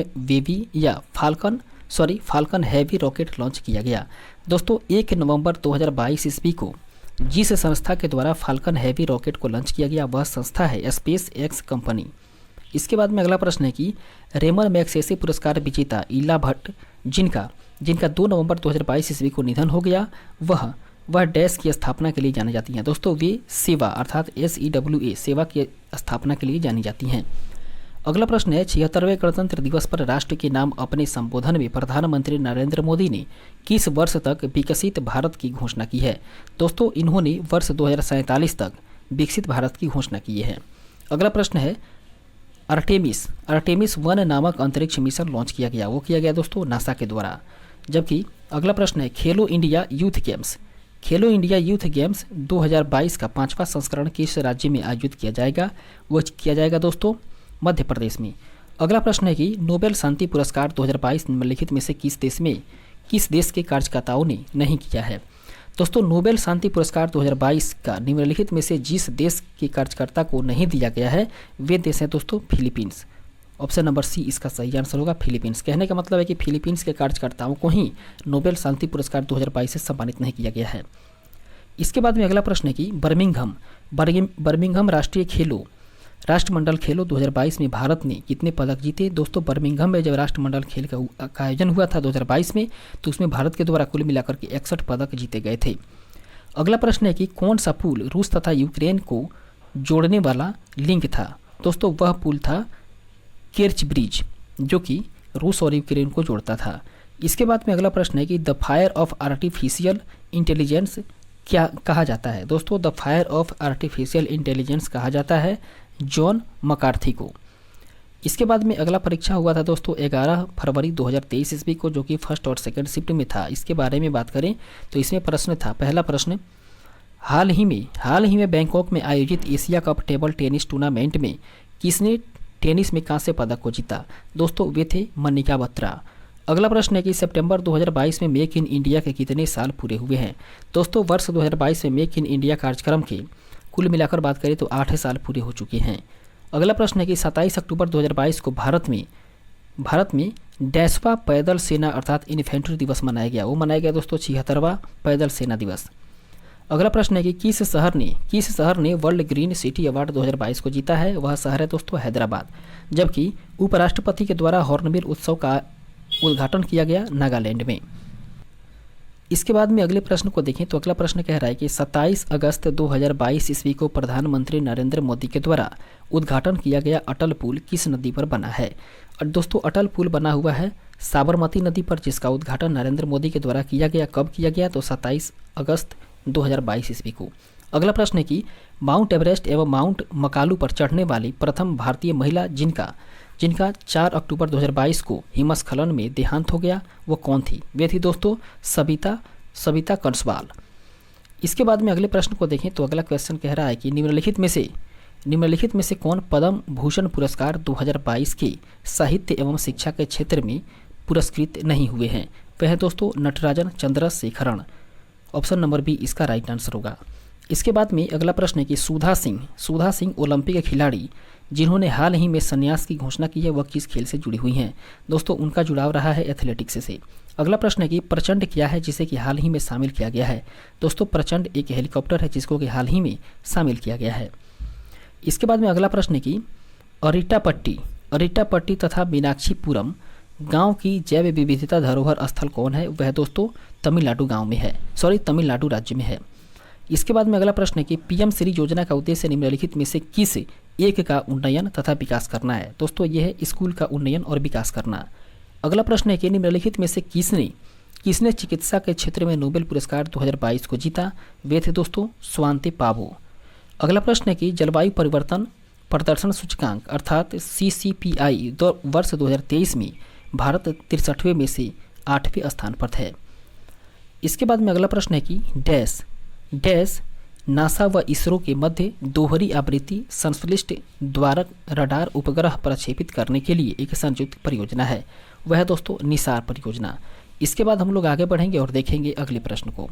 हैवी रॉकेट लॉन्च किया गया? दोस्तों 1 नवंबर 2022 ईस्वी को जिस संस्था के द्वारा फाल्कन हैवी रॉकेट को लॉन्च किया गया वह संस्था है SpaceX कंपनी। इसके बाद में अगला प्रश्न है कि रेमन मैग्सेसे पुरस्कार विजेता ईला भट्ट जिनका 2 नवंबर 2022 ईस्वी को निधन हो गया वह डैश की स्थापना के लिए जानी जाती हैं? दोस्तों वे सेवा अर्थात SEWA सेवा की स्थापना के लिए जानी जाती हैं। अगला प्रश्न है 76वें गणतंत्र दिवस पर राष्ट्र के नाम अपने संबोधन में प्रधानमंत्री नरेंद्र मोदी ने किस वर्ष तक विकसित भारत की घोषणा की है? दोस्तों इन्होंने वर्ष 2047 तक विकसित भारत की घोषणा की है। अगला प्रश्न है आर्टेमिस 1 नामक अंतरिक्ष मिशन लॉन्च किया गया? वो किया गया दोस्तों नासा के द्वारा। जबकि अगला प्रश्न है खेलो इंडिया यूथ गेम्स 2022 का 5वां संस्करण किस राज्य में आयोजित किया जाएगा? वो किया जाएगा दोस्तों मध्य प्रदेश में। अगला प्रश्न है कि नोबेल शांति पुरस्कार 2022 निम्नलिखित में से किस देश के कार्यकर्ताओं ने नहीं किया है? दोस्तों नोबेल शांति पुरस्कार 2022 का निम्नलिखित में से जिस देश के कार्यकर्ता को नहीं दिया गया है वे देश हैं दोस्तों फिलीपींस। ऑप्शन नंबर सी इसका सही आंसर होगा फिलीपींस। कहने का मतलब है कि फिलीपींस के कार्यकर्ताओं को ही नोबेल शांति पुरस्कार 2022 से सम्मानित नहीं किया गया है। इसके बाद में अगला प्रश्न है कि बर्मिंघम राष्ट्रमंडल खेलों 2022 में भारत ने कितने पदक जीते। दोस्तों बर्मिंघम में जब राष्ट्रमंडल खेल का आयोजन हुआ था 2022 में, तो उसमें भारत के द्वारा कुल मिलाकर के 61 पदक जीते गए थे। अगला प्रश्न है कि कौन सा पुल रूस तथा यूक्रेन को जोड़ने वाला लिंक था। दोस्तों वह पुल था केर्च ब्रिज, जो कि रूस और यूक्रेन को जोड़ता था। इसके बाद में अगला प्रश्न है कि the fire of artificial intelligence क्या कहा जाता है। दोस्तों the fire of artificial intelligence कहा जाता है जॉन मकार्थी को। इसके बाद में अगला परीक्षा हुआ था दोस्तों 11 फरवरी 2023 ईस्वी को, जो कि फर्स्ट और सेकंड शिफ्ट में था। इसके बारे में बात करें तो इसमें प्रश्न था, पहला प्रश्न, हाल ही में बैंकॉक में आयोजित Asia cup table tennis tournament में किसने टेनिस में कांस्य पदक को जीता। दोस्तों वे थे मनिका बत्रा। अगला प्रश्न है कि सितंबर 2022 में मेक इन इंडिया के कितने साल पूरे हुए हैं। दोस्तों वर्ष 2022 में मेक इन इंडिया कार्यक्रम के कुल मिलाकर बात करें तो 8 साल पूरे हो चुके हैं। अगला प्रश्न है कि 27 अक्टूबर 2022 को भारत में डैशवा पैदल सेना अर्थात इन्फेंट्री दिवस मनाया गया। वो मनाया गया दोस्तों 76वां पैदल सेना दिवस। अगला प्रश्न है कि किस शहर ने वर्ल्ड ग्रीन सिटी अवार्ड 2022 को जीता है। वह शहर है दोस्तों हैदराबाद। जबकि उपराष्ट्रपति के द्वारा हॉर्नबिल उत्सव का उद्घाटन किया गया नागालैंड में। इसके बाद में अगले प्रश्न को देखें तो अगला प्रश्न कह रहा है कि 27 अगस्त 2022 ईस्वी को प्रधानमंत्री नरेंद्र मोदी के द्वारा उद्घाटन किया गया अटल पुल किस नदी पर बना है। और दोस्तों अटल पुल बना हुआ है साबरमती नदी पर, जिसका उद्घाटन नरेंद्र मोदी के द्वारा किया गया। कब किया गया तो 27 अगस्त 2022 ईस्वी को। अगला प्रश्न है कि माउंट एवरेस्ट एवं माउंट मकालू पर चढ़ने वाली प्रथम भारतीय महिला जिनका 4 अक्टूबर 2022 को हिमस्खलन में देहांत हो गया, वो कौन थी। वे थी दोस्तों सविता कंसवाल। इसके बाद में अगले प्रश्न को देखें तो अगला क्वेश्चन कह रहा है कि निम्नलिखित में से कौन पद्म भूषण पुरस्कार 2022 के साहित्य एवं शिक्षा के क्षेत्र में पुरस्कृत नहीं हुए हैं। वह है दोस्तों Natarajan Chandrasekaran. Option number B इसका राइट आंसर होगा। इसके बाद में अगला प्रश्न है कि सुधा सिंह ओलंपिक खिलाड़ी जिन्होंने हाल ही में संन्यास की घोषणा की है, वह किस खेल से जुड़ी हुई हैं। दोस्तों उनका जुड़ाव रहा है एथलेटिक्स से। अगला प्रश्न है कि प्रचंड क्या है जिसे कि हाल ही में शामिल किया गया है। दोस्तों प्रचंड एक हेलीकॉप्टर है जिसको कि हाल ही में शामिल किया गया है। इसके बाद में अगला प्रश्न है कि अरिट्टापट्टी तथा मीनाक्षीपुरम गांव की जैव विविधता धरोहर स्थल कौन है। वह दोस्तों तमिलनाडु राज्य में है। इसके बाद में अगला प्रश्न है कि पीएम श्री योजना का उद्देश्य निम्नलिखित में से किस एक का उन्नयन तथा विकास करना है। दोस्तों यह है स्कूल का उन्नयन और विकास करना। अगला प्रश्न है कि निम्नलिखित में से किसने चिकित्सा के क्षेत्र में नोबेल पुरस्कार 2022 को जीता। वे थे दोस्तों स्वांति पावो। अगला प्रश्न है कि जलवायु परिवर्तन प्रदर्शन सूचकांक अर्थात CCPI वर्ष 2023 में भारत 63वें में से 8वें स्थान पर है। इसके बाद में अगला प्रश्न है कि डैश नासा व इसरो के मध्य दोहरी आवृत्ति संश्लिष्ट द्वारक रडार उपग्रह प्रक्षेपित करने के लिए एक संयुक्त परियोजना है। वह है दोस्तों निसार परियोजना। इसके बाद हम लोग आगे बढ़ेंगे और देखेंगे अगले प्रश्न को।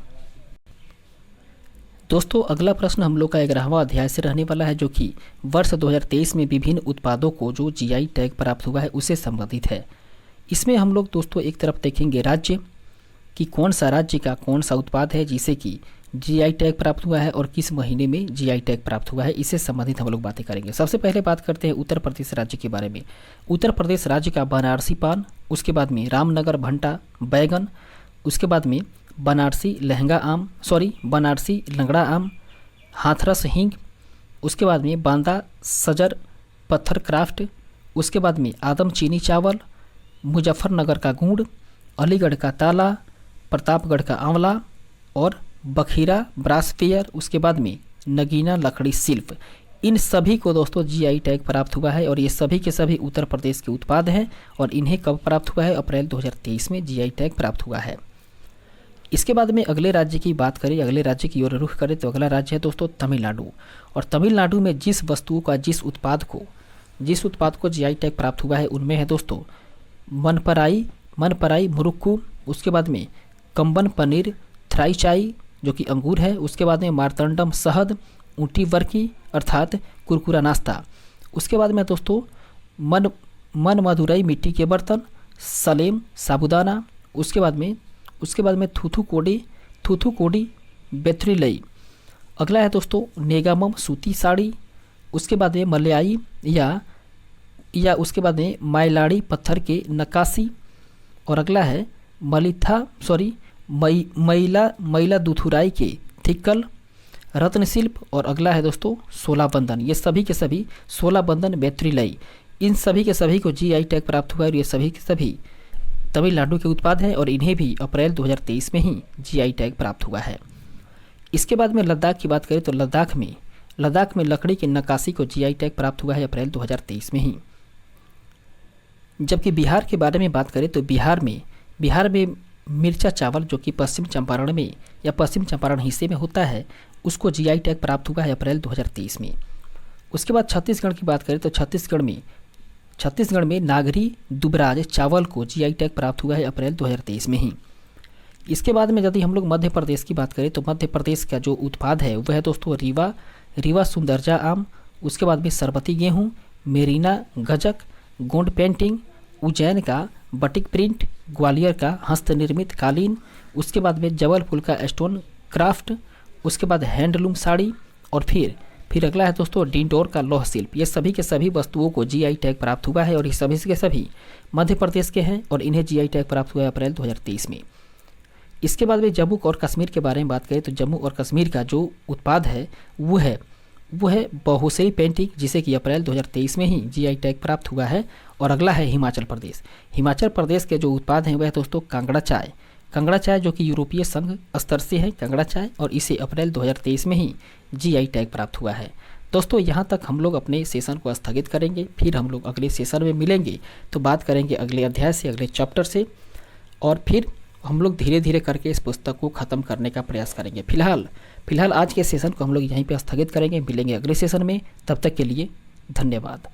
दोस्तों अगला प्रश्न हम लोग का 11वां अध्याय से रहने वाला है, जो कि वर्ष 2023 में विभिन्न उत्पादों को जो GI टैग प्राप्त हुआ है उससे संबंधित है। इसमें हम लोग दोस्तों एक तरफ देखेंगे राज्य कि कौन सा राज्य का कौन सा उत्पाद है जिसे कि GI टैग प्राप्त हुआ है और किस महीने में GI टैग प्राप्त हुआ है, इससे संबंधित हम लोग बातें करेंगे। सबसे पहले बात करते हैं उत्तर प्रदेश राज्य के बारे में। उत्तर प्रदेश राज्य का बनारसी पान, उसके बाद में रामनगर भंटा बैगन, उसके बाद में बनारसी लंगड़ा आम, हाथरस हींग, उसके बाद में बांदा सजर पत्थर क्राफ्ट, उसके बाद में आदम चीनी चावल, मुजफ्फरनगर का गुड़, अलीगढ़ का ताला, प्रतापगढ़ का आंवला और बखीरा ब्रासफेयर, उसके बाद में नगीना लकड़ी शिल्प। इन सभी को दोस्तों GI टैग प्राप्त हुआ है और ये सभी के सभी उत्तर प्रदेश के उत्पाद हैं और इन्हें कब प्राप्त हुआ है, अप्रैल 2023 में GI टैग प्राप्त हुआ है। इसके बाद में अगले राज्य की बात करें, अगले राज्य की ओर रुख करें तो अगला राज्य है दोस्तों तमिलनाडु। और तमिलनाडु में जिस वस्तुओं का जिस उत्पाद को GI टैग प्राप्त हुआ है उनमें है दोस्तों मनपराई मुरुक्कू, उसके बाद में कंबन पनीर थ्राइचाई जो कि अंगूर है, उसके बाद में मार्तंडम शहद, ऊटी वर्की अर्थात कुरकुरा नाश्ता, उसके बाद में दोस्तों मन मधुरई मिट्टी के बर्तन, सलेम साबुदाना, उसके बाद में थूथू कोडी बेथरीलई। अगला है दोस्तों नेगामम सूती साड़ी, उसके बाद में मलयाई या उसके बाद में माइलाड़ी पत्थर के नक्काशी, और अगला है मैला दुथुराई के थिक्कल रत्न शिल्प, और अगला है दोस्तों 16 बंधन। ये सभी के सभी 16 बंधन बेथरीलई, इन सभी के सभी को जीआई टैग प्राप्त हुआ है और ये सभी के सभी तमिलनाडु के उत्पाद हैं और इन्हें भी अप्रैल 2023 में ही जीआई टैग प्राप्त हुआ है। इसके बाद में लद्दाख की बात करें तो लद्दाख में लकड़ी की नक्काशी को जीआई टैग प्राप्त हुआ है अप्रैल 2023 में ही। जबकि बिहार के बारे में बात करें तो बिहार में मिर्चा चावल जो कि पश्चिम चंपारण हिस्से में होता है, उसको जीआई टैग प्राप्त हुआ है अप्रैल 2023 में। उसके बाद छत्तीसगढ़ की बात करें तो छत्तीसगढ़ में नागरी दुबराज चावल को जीआई टैग प्राप्त हुआ है अप्रैल 2023 में ही। इसके बाद में यदि हम लोग मध्य प्रदेश की बात करें तो मध्य प्रदेश का जो उत्पाद है वह है दोस्तों रीवा सुंदरजा आम, उसके बाद में सरबती गेहूँ, मेरीना गजक, गोंड पेंटिंग, उज्जैन का बटिक प्रिंट, ग्वालियर का हस्तनिर्मित कालीन, उसके बाद में जबलपुर का स्टोन क्राफ्ट, उसके बाद हैंडलूम साड़ी, और फिर अगला है दोस्तों डिंडोर का लौह शिल्प। ये सभी के सभी वस्तुओं को जीआई टैग प्राप्त हुआ है और ये सभी के सभी मध्य प्रदेश के हैं और इन्हें जीआई टैग प्राप्त हुआ है अप्रैल 2023 में। इसके बाद में जम्मू और कश्मीर के बारे में बात करें तो जम्मू और कश्मीर का जो उत्पाद है वो है बहुसेरी पेंटिंग, जिसे कि अप्रैल 2023 में ही जीआई टैग प्राप्त हुआ है। और अगला है हिमाचल प्रदेश के जो उत्पाद हैं वह दोस्तों कांगड़ा चाय जो कि यूरोपीय संघ स्तर से है कांगड़ा चाय, और इसे अप्रैल 2023 में ही जीआई टैग प्राप्त हुआ है। दोस्तों यहाँ तक हम लोग अपने सेशन को स्थगित करेंगे, फिर हम लोग अगले सेशन में मिलेंगे तो बात करेंगे अगले अध्याय से, अगले चैप्टर से, और फिर हम लोग धीरे धीरे करके इस पुस्तक को ख़त्म करने का प्रयास करेंगे। फिलहाल आज के सेशन को हम लोग यहीं पे स्थगित करेंगे, मिलेंगे अगले सेशन में, तब तक के लिए धन्यवाद।